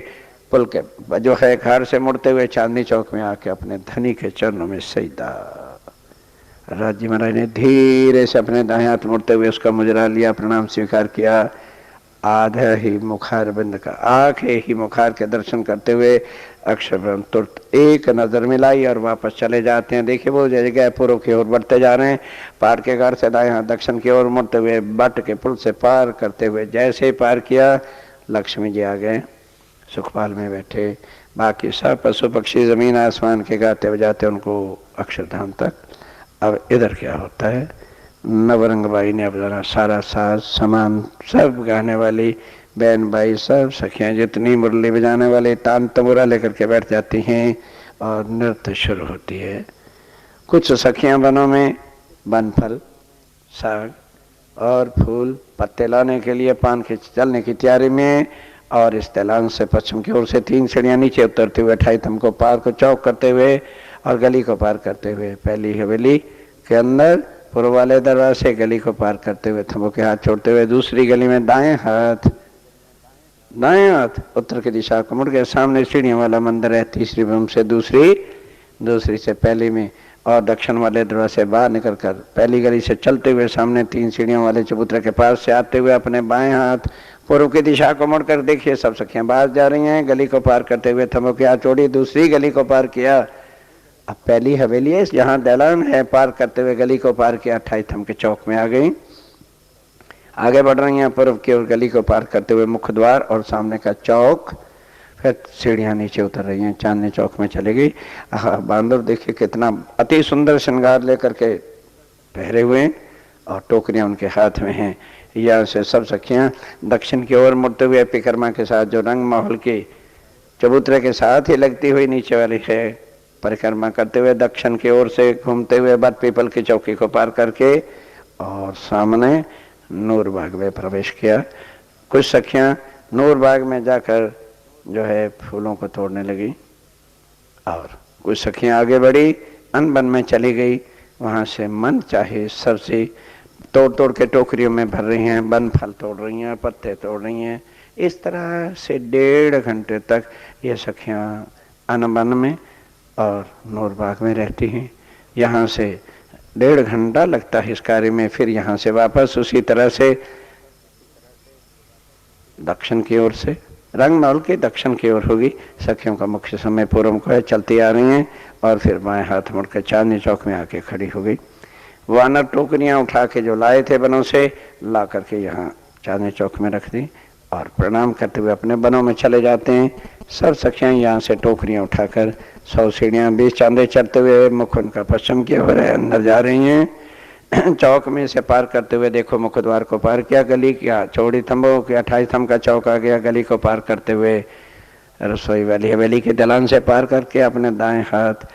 पुल के जो है घर से मुड़ते हुए चांदनी चौक में आके अपने धनी के चरणों में सजदा। राज्य महाराज ने धीरे से अपने दाएं हाथ मुड़ते हुए उसका मुजरा लिया, प्रणाम स्वीकार किया। आधा ही मुखार बंद का आंखें ही मुखार के दर्शन करते हुए अक्षर ब्रह्म तुरंत एक नजर मिलाई और वापस चले जाते हैं। देखिए वो जगह पूर्व की ओर बढ़ते जा रहे हैं, पार के घर से दाएं हाथ दक्षिण की ओर मुड़ते हुए बट के पुल से पार करते हुए जैसे ही पार किया लक्ष्मी जी आ गए, सुखपाल में बैठे। बाकी सब पशु पक्षी जमीन आसमान के गाते बजाते उनको अक्षरधाम तक। अब इधर क्या होता है, नवरंगबाई ने अब जरा सारा साज सामान सब गाने वाली बहन भाई सब सखियां जितनी मुरली बजाने वाले तान तंबूरा लेकर के बैठ जाती हैं और नृत्य शुरू होती है। कुछ सखियां वनों में बनफल साग और फूल पत्ते लाने के लिए पान के चलने की तैयारी में, और इस दलान से पश्चिम की ओर से 3 सीढ़ियां नीचे उतरते हुए 28 तम को पार को चौक करते हुए और गली को पार करते हुए पहली हवेली के अंदर पूर्व वाले दरवाजे से गली को पार करते हुए थमों के हाथ छोड़ते हुए दूसरी गली में दाएं हाथ उत्तर की दिशा को मुड़ के सामने सीढ़ियों वाला मंदिर है। तीसरी रूम से दूसरी से पहली में और दक्षिण वाले दरवाजे से बाहर निकलकर पहली गली से चलते हुए सामने 3 सीढ़ियों वाले चबूतरे के पास से आते हुए अपने बाएं हाथ पूर्व की दिशा को मुड़कर देखिए, सब सखियां बाहर जा रही हैं। गली को पार करते हुए थमों की हाथ छोड़ी, दूसरी गली को पार किया। अब पहली हवेली है, यहाँ दलान है, पार करते हुए गली को पार किया, 28 थम के चौक में आ गई। आगे बढ़ रही हैं पूर्व की ओर, गली को पार करते हुए मुख्य द्वार और सामने का चौक, फिर सीढ़ियां नीचे उतर रही हैं, चांदनी चौक में चली गई। बांदर देखिए कितना अति सुंदर श्रृंगार लेकर के पहरे हुए और टोकरियां उनके हाथ में हैं। यहाँ से सब सखियां दक्षिण की ओर मुड़ते हुए परिक्रमा के साथ, जो रंग महल के चबूतरे के साथ ही लगती हुई नीचे वाली है, परिक्रमा करते हुए दक्षिण की ओर से घूमते हुए बट पीपल की चौकी को पार करके और सामने नूरबाग में प्रवेश किया। कुछ सखियां नूरबाग में जाकर जो है फूलों को तोड़ने लगी और कुछ सखियां आगे बढ़ी, अनबन में चली गई। वहां से मन चाहे सब्जी तोड़ तोड़ के टोकरियों में भर रही हैं, वन फल तोड़ रही हैं, पत्ते तोड़ रही हैं। इस तरह से 1.5 घंटे तक ये सखियां अनबन में और नूरबाग में रहती हैं। यहाँ से 1.5 घंटा लगता है इस कार्य में। फिर यहाँ से वापस उसी तरह से दक्षिण की ओर से, रंगमहल के दक्षिण की ओर होगी। सखियों का मुख्य समय पूर्व को है, चलती आ रही हैं और फिर बाएं हाथ मुड़कर चांदनी चौक में आके खड़ी हो गई। वानर टोकरियां उठा के जो लाए थे बनों से, ला करके यहाँ चांदनी चौक में रख दी और प्रणाम करते हुए अपने बनों में चले जाते हैं। सब सखियां यहाँ से टोकरियां उठाकर 100 सीढ़ियां 20 चांदे चढ़ते हुए मुख उनका पश्चिम की ओर है, अंदर जा रही हैं। चौक में से पार करते हुए देखो मुख्य द्वार को पार किया, गली क्या चौड़ी थम्बों के 28 थम का चौक आ गया। गली को पार करते हुए रसोई वाली हवेली के दलान से पार करके अपने दाएं हाथ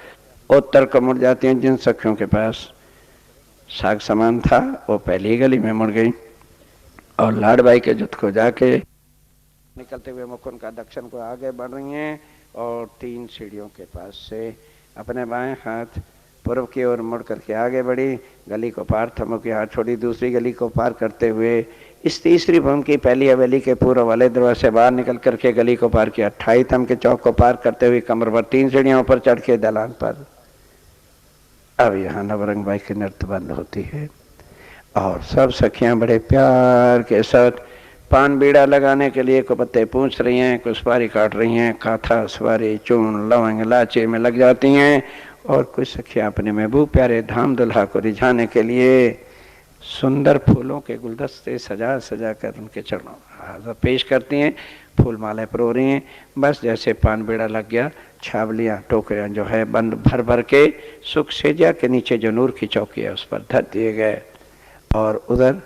उत्तर को मुड़ जाती हैं। जिन सखियों के पास साग सामान था वो पहली गली में मुड़ गई और लाडबाई के जुट को जाके निकलते हुए मुख उनका दक्षिण को आगे बढ़ रही हैं और 3 सीढ़ियों के पास से अपने बाएं हाथ पूर्व की ओर मुड़ करके आगे बढ़ी। गली को पार थमों की हाथ छोड़ी, दूसरी गली को पार करते हुए इस तीसरी भवन की पहली हवेली के पूर्व वाले दरवाजे से बाहर निकल करके गली को पार किया। 28 थम के चौक को पार करते हुए कमर पर 3 सीढ़ियों पर चढ़ के दलान पर। अब यहाँ नवरंग बाई की नृत्य बंद होती है और सब सखियां बड़े प्यार के साथ पान बीड़ा लगाने के लिए को पत्ते पूछ रही हैं, कुछ सुपारी काट रही हैं, काथा सुपारी चून लवंग इलायची में लग जाती हैं और कुछ सखियां अपने महबूब प्यारे धाम दुल्हा को रिझाने के लिए सुंदर फूलों के गुलदस्ते सजा सजा कर उनके चरणों हाजिर पेश करती हैं। फूल मालाएं परो रही हैं। बस जैसे पान बीड़ा लग गया, छावलियाँ टोकरियाँ जो है बंद भर भर के सुख सेजा के नीचे जो नूर की चौकी है उस पर धर दिए गए और उधर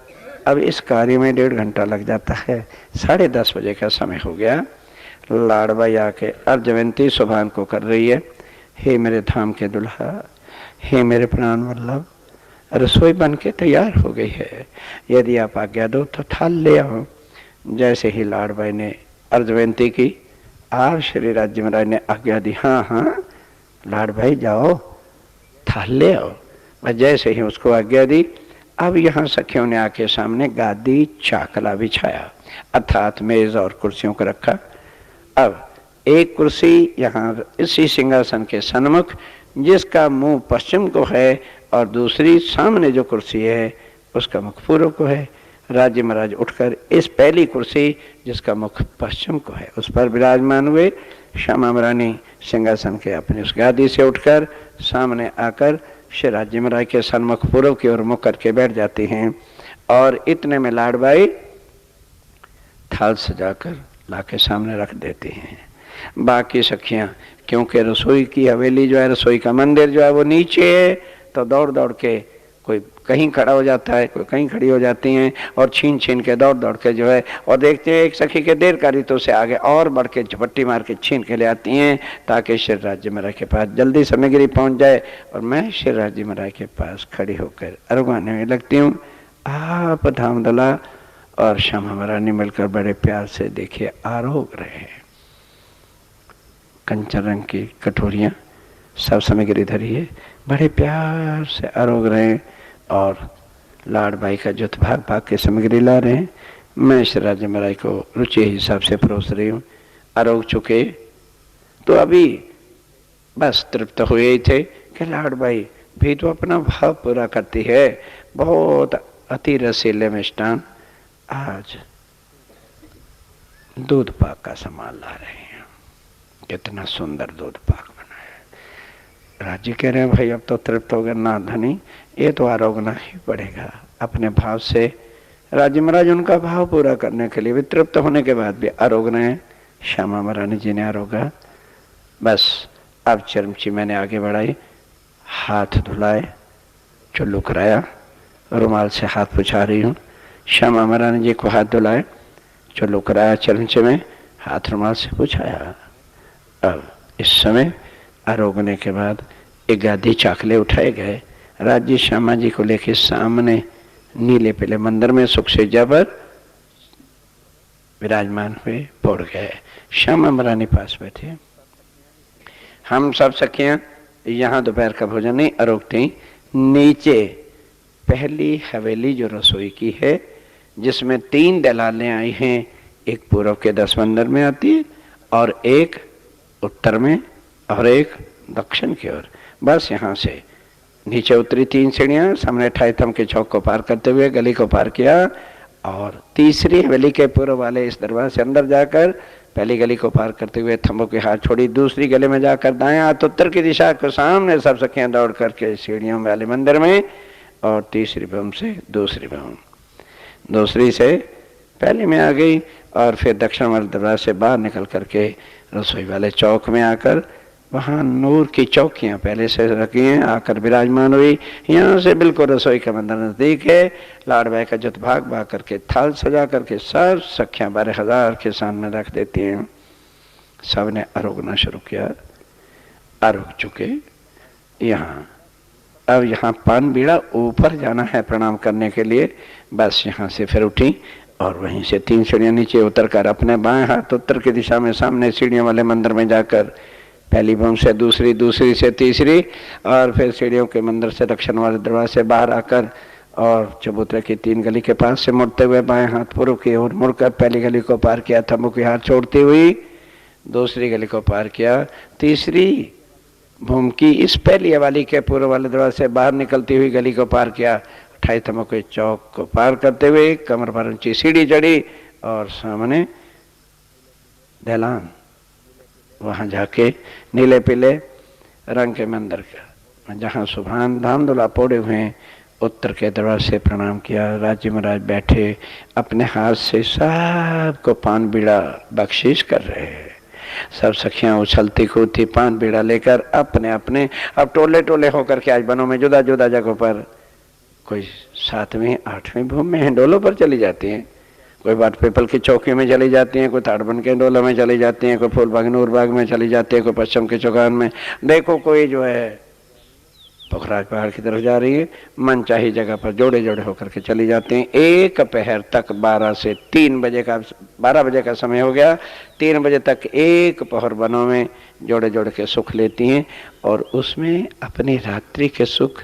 अब इस कार्य में 1.5 घंटा लग जाता है। 10:30 बजे का समय हो गया। लाडबाई आके अर्जवंती सुभान को कर रही है, हे मेरे धाम के दुल्हा, हे मेरे प्राण वल्लभ, रसोई बन के तैयार हो गई है, यदि आप आज्ञा दो तो थाल ले आओ। जैसे ही लाडबाई ने अर्जवंती की और श्री राज्य महाराज ने आज्ञा दी, हाँ हाँ लाडबाई जाओ थाल ले आओ। मैं जैसे ही उसको आज्ञा दी, अब यहाँ सखियों ने आके सामने गादी चाकला बिछाया, अर्थात मेज और कुर्सियों को रखा। अब एक कुर्सी यहाँ इसी सिंहासन के सन्मुख जिसका मुंह पश्चिम को है और दूसरी सामने जो कुर्सी है उसका मुख पूर्व को है। राज्य महाराज उठकर इस पहली कुर्सी जिसका मुख पश्चिम को है उस पर विराजमान हुए। श्यामा महारानी सिंहासन के अपनी उस गादी से उठकर सामने आकर श्री राज्य महाराज के सन्मुख पूर्व की ओर मुख करके बैठ जाती हैं और इतने में लाडबाई थाल सजाकर लाके सामने रख देती हैं। बाकी सखियां, क्योंकि रसोई की हवेली जो है, रसोई का मंदिर जो है वो नीचे है, तो दौड़ दौड़ के कोई कहीं खड़ा हो जाता है, कोई कहीं खड़ी हो जाती हैं और छीन छीन के दौड़ दौड़ के जो है और देखते हैं एक सखी के देर करी तो से आगे और बढ़ के झपट्टी मार के छीन के ले आती हैं ताकि श्री राज्य महाराज के पास जल्दी सामग्री पहुंच जाए और मैं श्री राज्य महाराज के पास खड़ी होकर अरगाने में लगती हूँ। आप धाम दुल्हा और श्यामा महारानी मिलकर बड़े प्यार से देखिए आरोग रहे हैं। कंचन रंग की कटोरियाँ सब सामग्री धरी है, बड़े प्यार से आरोग रहे और लाडबाई का जुत भाग भाग के सामग्री ला रहे हैं। मैं श्री राज्य महाराज को रुचि हिसाब से परोस रही हूँ। आरोग चुके तो अभी बस तृप्त हुए ही थे कि लाडबाई भी तो अपना भाव पूरा करती है। बहुत अति रसीले मिष्टान आज दूध पाक का सामान ला रहे हैं। कितना सुंदर दूध पाक बना है। राज्य कह रहे हैं भाई अब तो तृप्त हो गया ना धनी, ये तो आरोगना ही पड़ेगा अपने भाव से। राज्य महाराज उनका भाव पूरा करने के लिए भी तृप्त होने के बाद भी आरोगना है। श्यामा महारानी जी ने आरोगा। बस अब चरमची मैंने आगे बढ़ाई, हाथ धुलाए, चुल्लू कराया, रुमाल से हाथ पुछा रही हूँ। श्यामा महारानी जी को हाथ धुलाए, चुल्लू कराया, चरमचे में हाथ रुमाल से पुछाया। अब इस समय आरोगने के बाद एक गादी चाकले उठाए गए। राज्य श्यामा जी को लेके सामने नीले पीले मंदिर में सुख सज्जा पर विराजमान हुए पौड़ गए। श्यामा महारानी पास बैठे। हम सब सखियां यहाँ दोपहर का भोजन नहीं आरोगते। नीचे पहली हवेली जो रसोई की है, जिसमें 3 दलालें आई हैं, एक पूर्व के 10 मंदिर में आती है और एक उत्तर में और एक दक्षिण की ओर। बस यहाँ से नीचे उतरी 3 सीढ़ियाँ, सामने ठाईथम के चौक को पार करते हुए गली को पार किया और तीसरी हवेली के पूर्व वाले इस दरवाजे से अंदर जाकर पहली गली को पार करते हुए थंबों के हाथ छोड़ी, दूसरी गली में जाकर दाएं हाथ उत्तर की दिशा को सामने सब सखियां दौड़ करके सीढ़ियों वाले मंदिर में और तीसरी भवन से दूसरी भवन, दूसरी से पहली में आ गई और फिर दक्षिण वाले दरवाजे से बाहर निकल करके रसोई वाले चौक में आकर वहाँ नूर की चौकियाँ पहले से रखी हैं, आकर विराजमान हुई। यहाँ से बिल्कुल रसोई का मंदिर नजदीक है। लाड़ बाई का जुत भाग भाग करके थाल सजा करके सब सखियाँ 12,000 के सामने रख देती हैं। सब ने आरोगना शुरू किया, आरोग चुके। यहाँ अब यहाँ पान बीड़ा ऊपर जाना है प्रणाम करने के लिए। बस यहाँ से फिर उठी और वहीं से 3 सीढ़ियाँ नीचे उतर कर अपने बाएं हाथ उत्तर की दिशा में सामने सीढ़ियों वाले मंदिर में जाकर पहली भवन से दूसरी, दूसरी से तीसरी और फिर सीढ़ियों के मंदिर से दक्षिण वाले दरवाजे से बाहर आकर और चबूतरे की 3 गली के पास से मुड़ते हुए बाएं हाथ पूर्व की ओर मुड़कर पहली गली को पार किया, थंबों के हाथ छोड़ती हुई दूसरी गली को पार किया, तीसरी भूमि की इस पहली वाली के पूर्व वाले दरवाजे से बाहर निकलती हुई गली को पार किया, ठाई थंबों के चौक को पार करते हुए कमर पर ऊंची सीढ़ी चढ़ी और सामने दलान, वहां जाके नीले पीले रंग के मंदिर का जहाँ सुभान धामधुला पोड़े हुए उत्तर के दरवाजे से प्रणाम किया। राज्य महाराज बैठे अपने हाथ से सबको पान बीड़ा बख्शीश कर रहे हैं। सब सखियां उछलती कूदती पान बीड़ा लेकर अपने अपने अब टोले टोले होकर के आज बनों में जुदा जुदा जगहों पर, कोई 7वीं 8वीं भूमि में हिंडोलों पर चली जाती हैं, कोई बाट पीपल की चौकियों में चली जाती हैं, कोई ताड़बन के हिंडोलों में चली जाती हैं, कोई फूलबाग नूरबाग में चली जाती है, कोई पश्चिम के चौगान में, देखो कोई जो है पोखराज पहाड़ की तरफ जा रही है। मन चाही जगह पर जोड़े जोड़े होकर के चली जाती हैं। एक पहर तक 12 से 3 बजे का 12 बजे का समय हो गया, 3 बजे तक एक पहर बनों में जोड़े जोड़े के सुख लेती हैं और उसमें अपनी रात्रि के सुख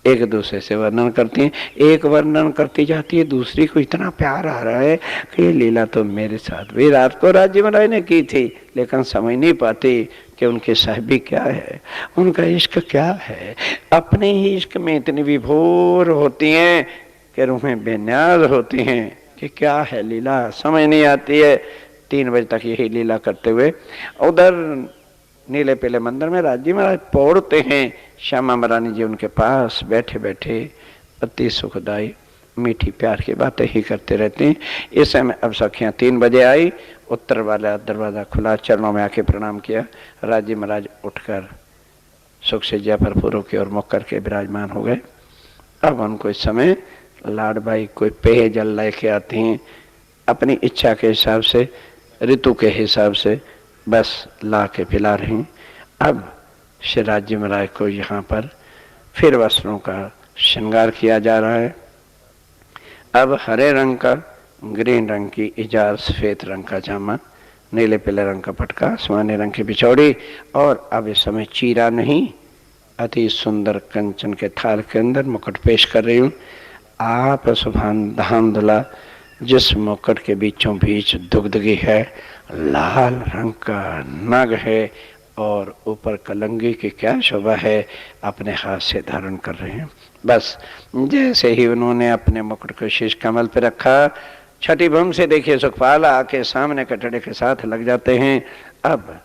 एक दूसरे से वर्णन करती हैं। एक वर्णन करती जाती है, दूसरी को इतना प्यार आ रहा है कि ये लीला तो मेरे साथ भी रात को राज्य महाराज ने की थी, लेकिन समझ नहीं पाती कि उनकी साहिबी क्या है, उनका इश्क क्या है। अपने ही इश्क में इतनी विभोर होती हैं कि रूहें बेनियाज होती हैं कि क्या है लीला, समझ नहीं आती है। 3 बजे तक यही लीला करते हुए उधर नीले पीले मंदिर में राज्य महाराज पौड़ते हैं। श्यामा महारानी जी उनके पास बैठे बैठे अति सुखदाई मीठी प्यार की बातें ही करते रहते हैं। इस समय अब सखियाँ 3 बजे आई, उत्तर वाला दरवाज़ा खुला, चरणों में आके प्रणाम किया। राज्य महाराज उठकर सुख सज्जा पर पूर्व की ओर मुख करके विराजमान हो गए। अब उनको इस समय लाडबाई कोई पेय जल लेके आती हैं अपनी इच्छा के हिसाब से, ऋतु के हिसाब से बस ला के पिला रही। अब श्री राज्य महाराज को यहाँ पर फिर वस्त्रों का श्रृंगार किया जा रहा है। अब हरे रंग का, ग्रीन रंग की इजार, सफेद रंग का जामा, नीले पीले रंग का पटका, आसमानी रंग की बिछौड़ी और अब इस समय चीरा नहीं, अति सुंदर कंचन के थाल के अंदर मुकुट पेश कर रही हूँ। आप सुभान धामधुला जिस मुकुट के बीचों बीच दुगदगी है, लाल रंग का नग है और ऊपर कलंगी की क्या शोभा है, अपने हाथ से धारण कर रहे हैं। बस जैसे ही उन्होंने अपने मुकुट को शीश कमल पर रखा, छठी भूमि से देखिए सुखपाल आके सामने कटड़े के साथ लग जाते हैं। अब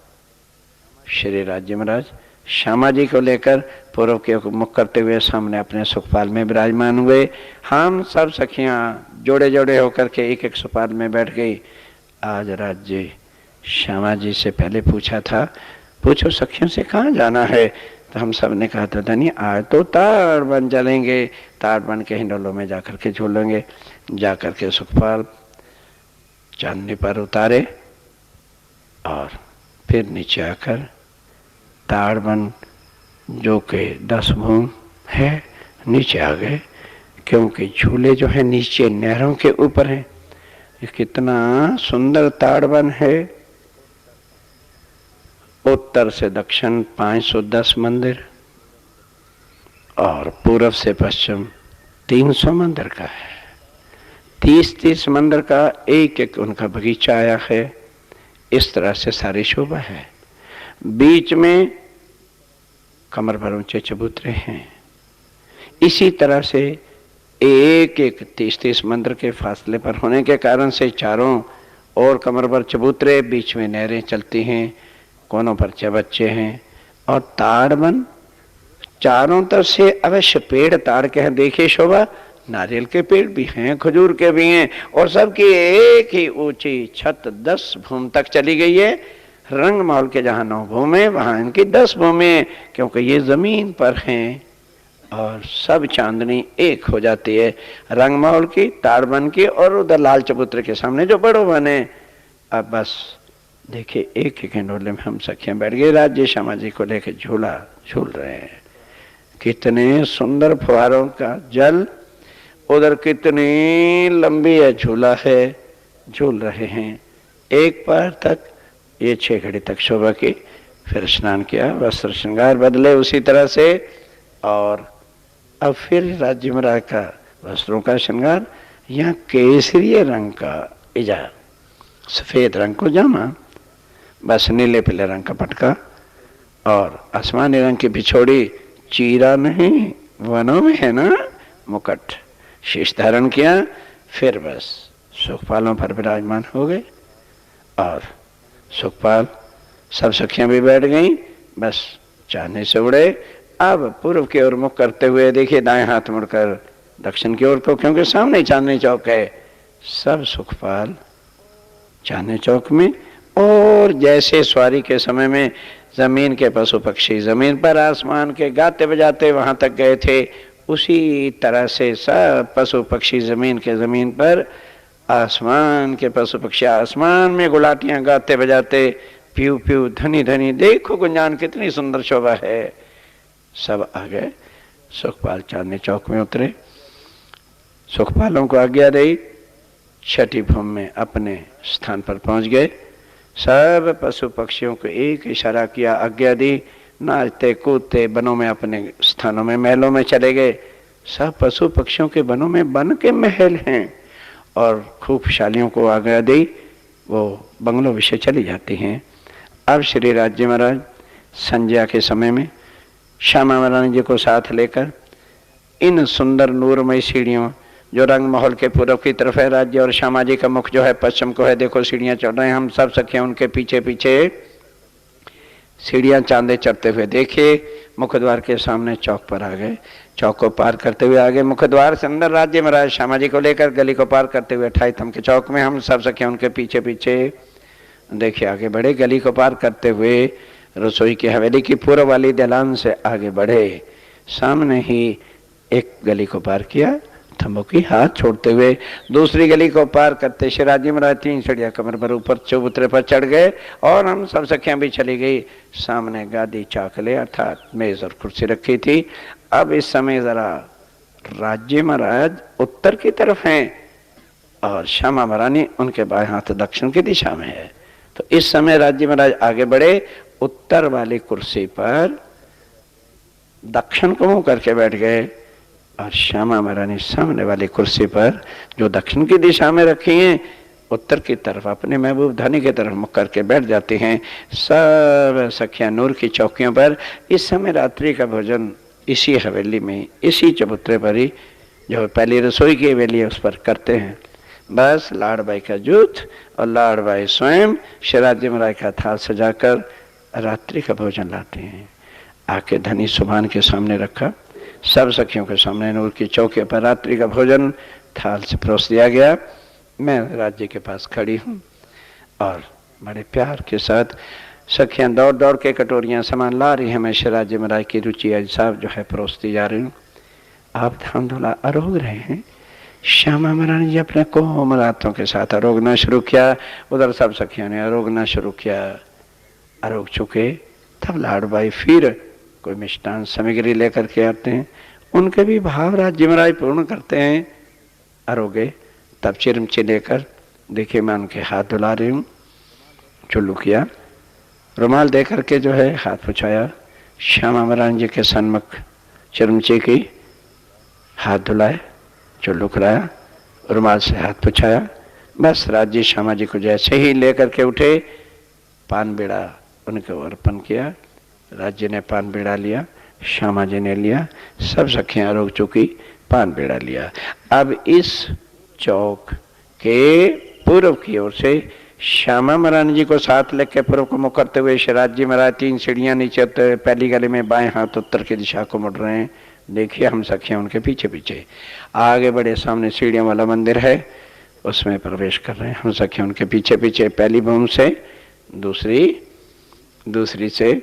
श्री राज्य महाराज श्यामा जी को लेकर पूर्व के मुख करते हुए सामने अपने सुखपाल में विराजमान हुए। हम सब सखियां जोड़े जोड़े होकर के एक एक सुखपाल में बैठ गई। आज राज्य श्यामा जी से पहले पूछा था, पूछो सखियों से कहाँ जाना है, तो हम सब ने कहा था धनी आज तो ताड़ बन चलेंगे, ताड़ बन के हिंडोलों में जाकर के झूलेंगे। जाकर के सुखपाल चांदनी पर उतारे और फिर नीचे आकर ताड़बन जो कि 10 भूम है नीचे आ गए, क्योंकि झूले जो है नीचे नहरों के ऊपर हैं। कितना सुंदर ताड़बन है। उत्तर से दक्षिण 510 मंदिर और पूर्व से पश्चिम 300 मंदिर का है। 30-30 मंदिर का एक एक उनका बगीचा आया है। इस तरह से सारी शोभा है। बीच में कमर भर ऊंचे चबूतरे हैं। इसी तरह से एक एक 30-30 मंदिर के फासले पर होने के कारण से चारों और कमर भर चबूतरे, बीच में नहरें चलती हैं, कोनों पर चबच्चे हैं और ताड़बन चारों तरफ से अवश्य पेड़ ताड़ के हैं। देखिए शोभा, नारियल के पेड़ भी हैं, खजूर के भी हैं और सबकी एक ही ऊंची छत 10 भूम तक चली गई है। रंग महल के जहाँ 9 भूमे वहां इनकी 10 भूमे, क्योंकि ये जमीन पर हैं और सब चांदनी एक हो जाती है, रंग महल की, ताड़बन की और उधर लाल चबूतरे के सामने जो बड़ो बने। अब बस देखिए एक एक हिंडोले में हम सखियां बैठ गए। राज्य श्यामा जी को लेकर झूला झूल रहे हैं। कितने सुंदर फुहारों का जल, उधर कितनी लंबी है झूला है, झूल रहे हैं। एक पैर तक ये 6 घड़ी तक शोभा की, फिर स्नान किया, वस्त्र श्रृंगार बदले उसी तरह से और अब फिर राज्य महाराज का वस्त्रों का श्रृंगार। यहाँ केसरी रंग का इजा, सफेद रंग को जामा, बस नीले पीले रंग का पटका और आसमानी रंग की बिछोड़ी, चीरा नहीं वनों में है ना मुकुट, शीश धारण किया। फिर बस सुखपालों पर विराजमान हो गए और सुखपाल सब सखियां भी बैठ गईं। बस चांदनी से उड़े। अब पूर्व की ओर मुख करते हुए देखिए दाएं हाथ मुड़कर दक्षिण की ओर को, क्योंकि सामने चांदनी चौक है। सब सुखपाल चांदनी चौक में, और जैसे सवारी के समय में जमीन के पशु पक्षी जमीन पर, आसमान के गाते बजाते वहां तक गए थे, उसी तरह से सब पशु पक्षी जमीन के जमीन पर, आसमान के पशु पक्षी आसमान में गुलाटियां गाते बजाते, प्यू प्यू धनी धनी। देखो गुंजान कितनी सुंदर शोभा है। सब आ गए। सुखपाल चांदनी चौक में उतरे, सुखपालों को आज्ञा दी, छठी भूमि में अपने स्थान पर पहुंच गए। सब पशु पक्षियों को एक इशारा किया, आज्ञा दी, नाचते कूदते बनों में अपने स्थानों में महलों में चले गए। सब पशु पक्षियों के बनों में बन के महल हैं और खूब शालियों को आज्ञा दी, वो बंगलों विषय चली जाती हैं। अब श्री राज्य महाराज संध्या के समय में श्यामा महारानी जी को साथ लेकर इन सुंदर नूरमय सीढ़ियों, जो रंग महल के पूर्व की तरफ है राज्य और श्यामा जी का मुख जो है पश्चिम को है, देखो सीढ़ियां चढ़ रहे हैं। हम सब सखियां उनके पीछे पीछे सीढ़ियां चांदे चढ़ते हुए देखे। मुखद्वार के सामने चौक पर आ गए। चौक को पार करते हुए आगे मुखद्वार से अंदर राज्य महाराज श्यामा जी को लेकर गली को पार करते हुए 28 थम के चौक में हम सब सखियां उनके पीछे पीछे देखिए आगे बढ़े। गली को पार करते हुए रसोई की हवेली की पूर्व वाली दलान से आगे बढ़े। सामने ही एक गली को पार किया, थंबों की हाथ छोड़ते हुए दूसरी गली को पार करते शिवराज जी महाराज 3 सीढ़ियां कमर पर ऊपर चबूतरे पर चढ़ गए और हम सब सखियां भी चली गई। सामने गादी चाकले अर्थात मेज और कुर्सी रखी थी। अब इस समय जरा राज्य महाराज उत्तर की तरफ हैं और श्यामा महारानी उनके बाएं हाथ दक्षिण की दिशा में है। तो इस समय राज्य महाराज आगे बढ़े, उत्तर वाली कुर्सी पर दक्षिण को मुंह करके बैठ गए और श्यामा महारानी सामने वाली कुर्सी पर जो दक्षिण की दिशा में रखी हैं उत्तर की तरफ अपने महबूब धनी की तरफ मुख करके बैठ जाती हैं। सब सखियां नूर की चौकियों पर इस समय रात्रि का भोजन इसी हवेली में, इसी चबूतरे पर ही, जो पहली रसोई की हवेली है, उस पर करते हैं। बस लाड़बाई का जूथ और लाड़बाई स्वयं शिराजी महाराज का थाल सजाकर रात्रि का भोजन लाते हैं। आके धनी सुभान के सामने रखा, सब सखियों के सामने नूर की चौकी पर रात्रि का भोजन थाल से परोस दिया गया। मैं राज्य के पास खड़ी हूँ और बड़े प्यार के साथ सखियाँ दौड़ दौड़ के कटोरियाँ सामान ला रही हैं। मैं शिराजी महाराज की रुचि साहब जो है परोसती जा रही हूँ। आप धाम धुला अरोग रहे हैं। श्यामा महारानी जी अपने कोमल हाथों के साथ अरोगना शुरू किया। उधर सब सखियों ने अरोगना शुरू किया। अरोग चुके तब लाड़बाई फिर कोई मिष्टान सामग्री लेकर के आते हैं, उनके भी भाव राज्य महाराज पूर्ण करते हैं। अरोगे तब चिरमची लेकर देखिए मैं उनके हाथ धुला रही हूँ। चुल्लू किया, रुमाल दे करके जो है हाथ पुछाया। श्यामा महारानी जी के सन्मुख चिरमची की, हाथ धुलाए, चुल्लू कराया, रुमाल से हाथ पुछाया। बस राज्य श्यामा जी को जैसे ही लेकर के उठे, पान बीड़ा उनके अर्पण किया। राज्य ने पान बीड़ा लिया, श्यामा जी ने लिया, सब सखियां रोक चुकी, पान बीड़ा लिया। अब इस चौक के पूर्व की ओर से श्यामा महारानी जी को साथ लेकर पूर्व को मुख करते हुए शिराजी महाराज 3 सीढ़ियां नीचे पहली गली में बाएं हाथ उत्तर की दिशा को मुड़ रहे हैं। देखिए हम सखियां उनके पीछे पीछे आगे बड़े, सामने सीढ़ियों वाला मंदिर है, उसमें प्रवेश कर रहे हैं। हम सखियां उनके पीछे पीछे पहली भूमि से दूसरी से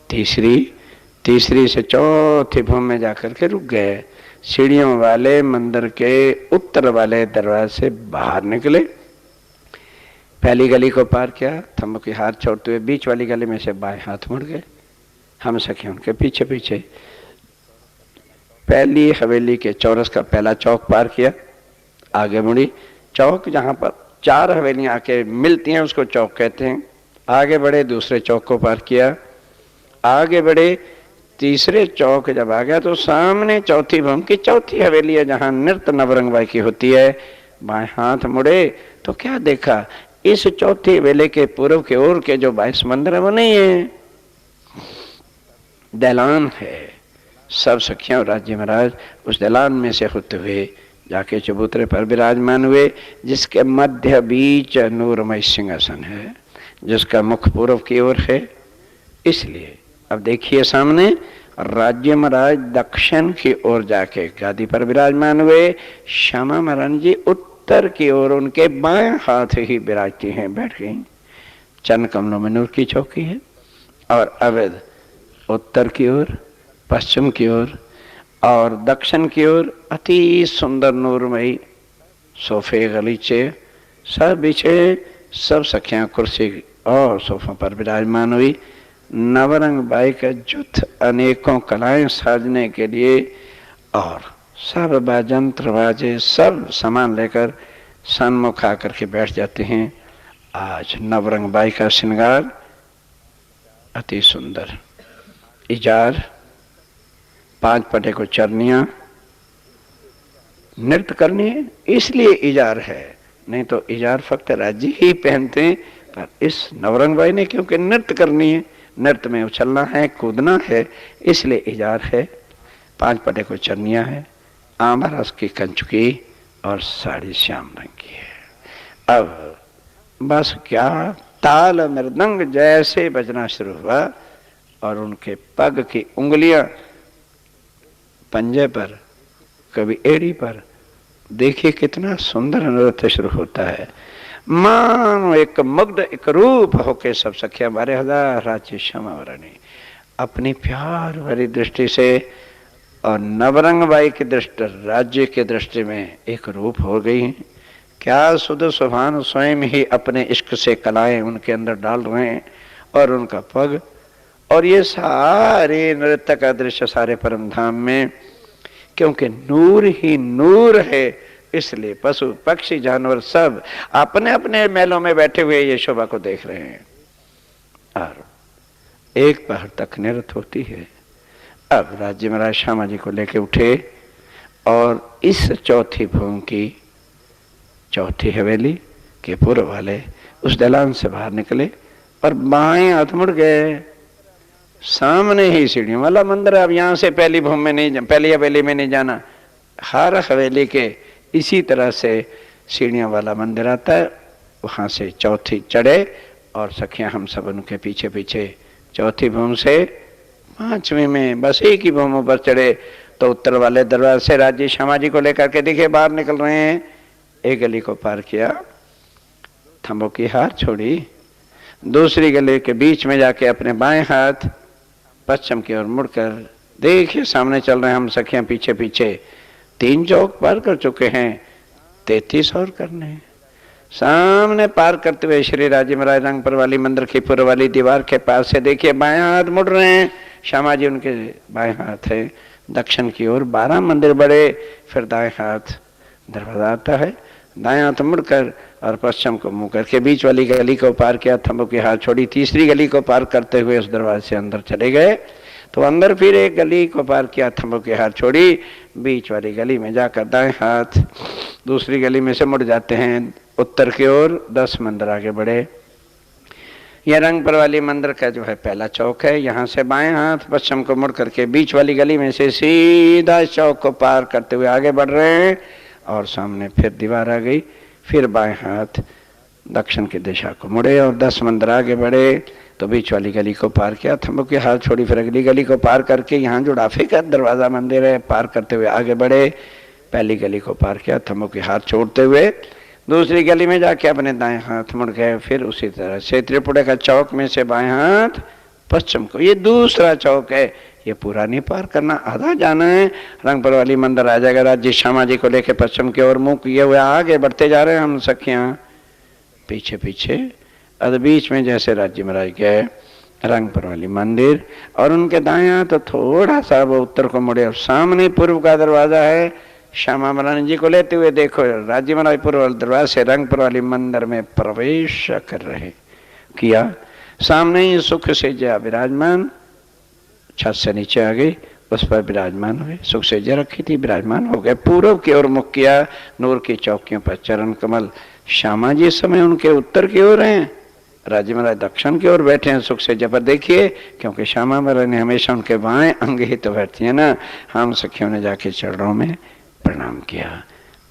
तीसरी से चौथी भूमि में जाकर के रुक गए। सीढ़ियों वाले मंदिर के उत्तर वाले दरवाजे से बाहर निकले, पहली गली को पार किया, थंब के हाथ छोड़ते हुए बीच वाली गली में से बाएं हाथ मुड़ गए। हम सखी उनके पीछे पीछे पहली हवेली के चौरस का पहला चौक पार किया, आगे मुड़ी। चौक जहाँ पर 4 हवेलियाँ आके मिलती हैं उसको चौक कहते हैं। आगे बढ़े, दूसरे चौक को पार किया, आगे बढ़े, तीसरे चौक जब आ गया तो सामने चौथी भूमि की चौथी हवेली है जहाँ नृत्य नवरंगबाई की होती है। बाएं हाथ मुड़े तो क्या देखा, इस चौथी हवेली के पूर्व के ओर के जो 22 मंदिर है वो नहीं है, दैलान है। सब सखियां और राज्य महाराज उस दैलान में से होते हुए जाके चबूतरे पर विराजमान हुए, जिसके मध्य बीच नूरमय सिंहासन है, जिसका मुख पूर्व की ओर है। इसलिए अब देखिए सामने राज्य महाराज दक्षिण की ओर जाके गादी पर विराजमान हुए, श्यामा महारानी जी उत्तर की ओर उनके बाएं हाथ ही विराजती हैं, बैठ गई। चरण कमलों में नूर की चौकी है और अवध उत्तर की ओर, पश्चिम की ओर और दक्षिण की ओर अति सुंदर नूरमयी सोफे गलीचे सब बिछे। सब सखियां कुर्सी और सोफों पर विराजमान हुई। नवरंगबाई का जुथ अनेकों कलाएं साजने के लिए और सब बाजंत्र बाजे सब सामान लेकर सन्मुख आकर के बैठ जाते हैं। आज नवरंगबाई का श्रृंगार अति सुंदर, इजार, 5 पटे को चरनियां, नृत्य करनी है इसलिए इजार है, नहीं तो इजार फक्त राज्य ही पहनते हैं। पर इस नवरंगबाई ने क्योंकि नृत्य करनी है, नृत्य में उछलना है, कूदना है, इसलिए इजार है। 5 पटे को चरनियां है, आंबा रस की कंचुकी और साड़ी श्याम रंग की है। अब बस क्या ताल मृदंग जैसे बजना शुरू हुआ और उनके पग की उंगलियां पंजे पर, कभी एड़ी पर, देखिए कितना सुंदर नृत्य शुरू होता है। मानो एक मुग्ध एक रूप होके सब सखिया 12,000 राज्य श्यामा महारानी अपनी प्यार भरी दृष्टि से और नवरंगबाई की दृष्टि, राज्य की दृष्टि में एक रूप हो गई हैं। क्या सुध सुभान स्वयं ही अपने इश्क से कलाएं उनके अंदर डाल रहे हैं और उनका पग और ये सारे नृत्य का दृश्य सारे परम धाम में, क्योंकि नूर ही नूर है, इसलिए पशु पक्षी जानवर सब अपने अपने महलों में बैठे हुए ये शोभा को देख रहे हैं और एक पहर तक नृत्य होती है। अब राज्य महाराज श्यामा जी को लेके उठे और इस चौथी भूमि की चौथी हवेली के पूर्व वाले उस दलान से बाहर निकले और बाएं हाथ मुड़ गए, सामने ही सीढ़ियों वाला मंदिर। अब यहाँ से पहली भूमि में नहीं, पहली हवेली में नहीं जाना, हर हवेली के इसी तरह से सीढ़ियों वाला मंदिर आता है, वहां से चौथी चढ़े और सखियां हम सब उनके पीछे पीछे चौथी भूमि से पांचवी में बस एक ही भूमि पर चढ़े तो उत्तर वाले दरवाजे से राज्य श्यामा जी को लेकर के दिखे बाहर निकल रहे हैं। एक गली को पार किया, थंबों की हार छोड़ी, दूसरी गली के बीच में जाके अपने बाएं हाथ पश्चिम की ओर मुड़कर देखिए सामने चल रहे हैं हम सखियां पीछे पीछे। 3 चौक पार कर चुके हैं, 33 और करने हैं। सामने पार करते हुए श्री राजे महाराज रंगपुर वाली मंदिर की पूर्व वाली दीवार के पास से देखिए बाएं हाथ मुड़ रहे हैं, श्यामा जी उनके बाएं हाथ है। दक्षिण की ओर 12 मंदिर बड़े, फिर दाएं हाथ दरवाजा आता है, दाएं हाथ मुड़कर और पश्चिम को मुंह करके बीच वाली गली को पार किया, थंबों की हाथ छोड़ी, तीसरी गली को पार करते हुए उस दरवाजे से अंदर चले गए। तो अंदर फिर एक गली को पार किया, थंबों की हाथ छोड़ी, बीच वाली गली में जाकर दाएं हाथ दूसरी गली में से मुड़ जाते हैं, उत्तर की ओर 10 मंदिर आगे बढ़े। यह रंगपुर वाली मंदिर का जो है पहला चौक है। यहाँ से बाएं हाथ पश्चिम को मुड़ करके बीच वाली गली में से सीधा चौक को पार करते हुए आगे बढ़ रहे हैं और सामने फिर दीवार आ गई, फिर बाएं हाथ दक्षिण की दिशा को मुड़े और 10 मंदिर आगे बढ़े तो बीच वाली गली को पार किया, थंबों की हाथ छोड़ी, फिर अगली गली को पार करके यहाँ जुड़ाफे का दरवाजा मंदिर है, पार करते हुए आगे बढ़े, पहली गली को पार किया, थंबों की हाथ छोड़ते हुए दूसरी गली में जाके अपने दाएं हाथ मुड़ गए, फिर उसी तरह से त्रिपुरा का चौक में से बाएं हाथ पश्चिम को, ये दूसरा चौक है, ये पूरा नहीं पार करना, आधा जाना है, रंगपुर वाली मंदिर आ जाएगा। राज्य श्यामा जी को लेके पश्चिम की ओर मुंह किए हुए आगे बढ़ते जा रहे हैं हम सखियां पीछे पीछे। और बीच में जैसे राज्य महाराज गए रंगपुर वाली मंदिर और उनके दाएं हाथ तो थोड़ा सा वो उत्तर को मुड़े और सामने पूर्व का दरवाजा है। श्यामा महारानी जी को लेते हुए देखो राज्य महाराज पूर्व वाले दरवाजे से रंगपुर वाली मंदिर में प्रवेश कर रहे किया, सामने ही सुख से जया विराजमान, छत से नीचे आ गई, उस पर विराजमान हुए, सुख से जया रखी थी, विराजमान हो गए। पूर्व की ओर मुख किया, नूर की चौकियों पर चरण कमल, श्यामा जी इस समय उनके उत्तर की ओर हैं, राज्य महाराज दक्षिण की ओर बैठे हैं सुख से जय पर। देखिए क्योंकि श्यामा महाराज ने हमेशा उनके बाएं अंग ही तो बैठती है ना, हम सखियों ने जाके चरणों में प्रणाम किया,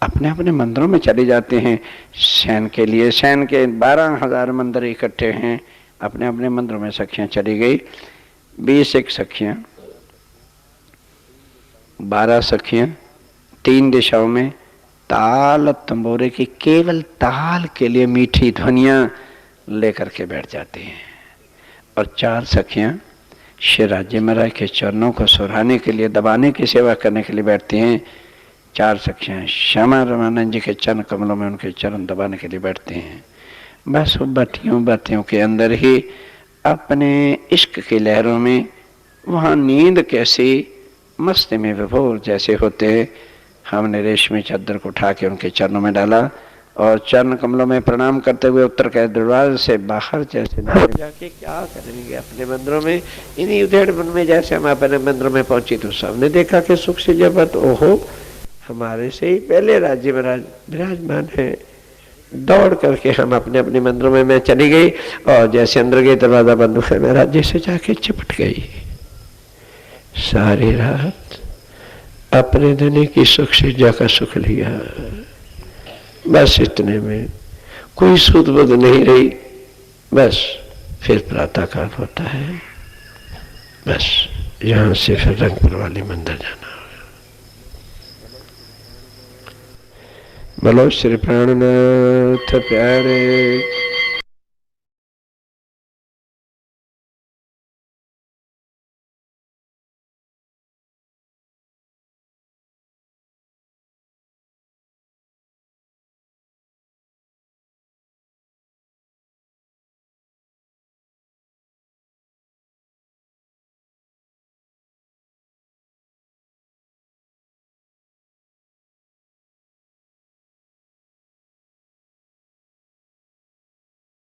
अपने अपने मंदिरों में चले जाते हैं शयन के लिए। शयन के 12,000 मंदिर इकट्ठे हैं, अपने अपने मंदिरों में सखियां चली गई। 21 सखियां, 12 सखियां 3 दिशाओं में ताल तंबोरे की केवल ताल के लिए मीठी ध्वनियां लेकर के बैठ जाती हैं और 4 सखियां श्री राज्य महाराज के चरणों को सुराने के लिए, दबाने की सेवा करने के लिए बैठती हैं। 4 सखियां श्यामा रमानंद जी के चरण कमलों में उनके चरण दबाने के लिए बैठते हैं। बस वो बत्तियों के अंदर ही अपने इश्क की लहरों में वहाँ नींद कैसी मस्ती में विभोर जैसे होते। हमने रेशमी चादर को उठा के उनके चरणों में डाला और चरण कमलों में प्रणाम करते हुए उत्तर के दरवाजे से बाहर जैसे जाके क्या करेंगे अपने मंदिरों में, इन्हीं उधेड़ बन में जैसे हम अपने मंदिरों में पहुंची तो सबने देखा कि सुख से जबत ओहो हमारे से ही पहले राज्य महाराज विराजमान है। दौड़ करके हम अपने अपने मंदिरों में मैं चली गई और जैसे अंदर गई दरवाजा बंद हुआ मैं राज्य से जाके चिपट गई। सारी रात अपने धनी की सुख से जाकर सुख लिया, बस इतने में कोई सुध बुध नहीं रही। बस फिर प्रातःकाल होता है, बस यहाँ से फिर रंगपुर वाली मंदिर जाना। बोलो श्री प्राणनाथ प्यारे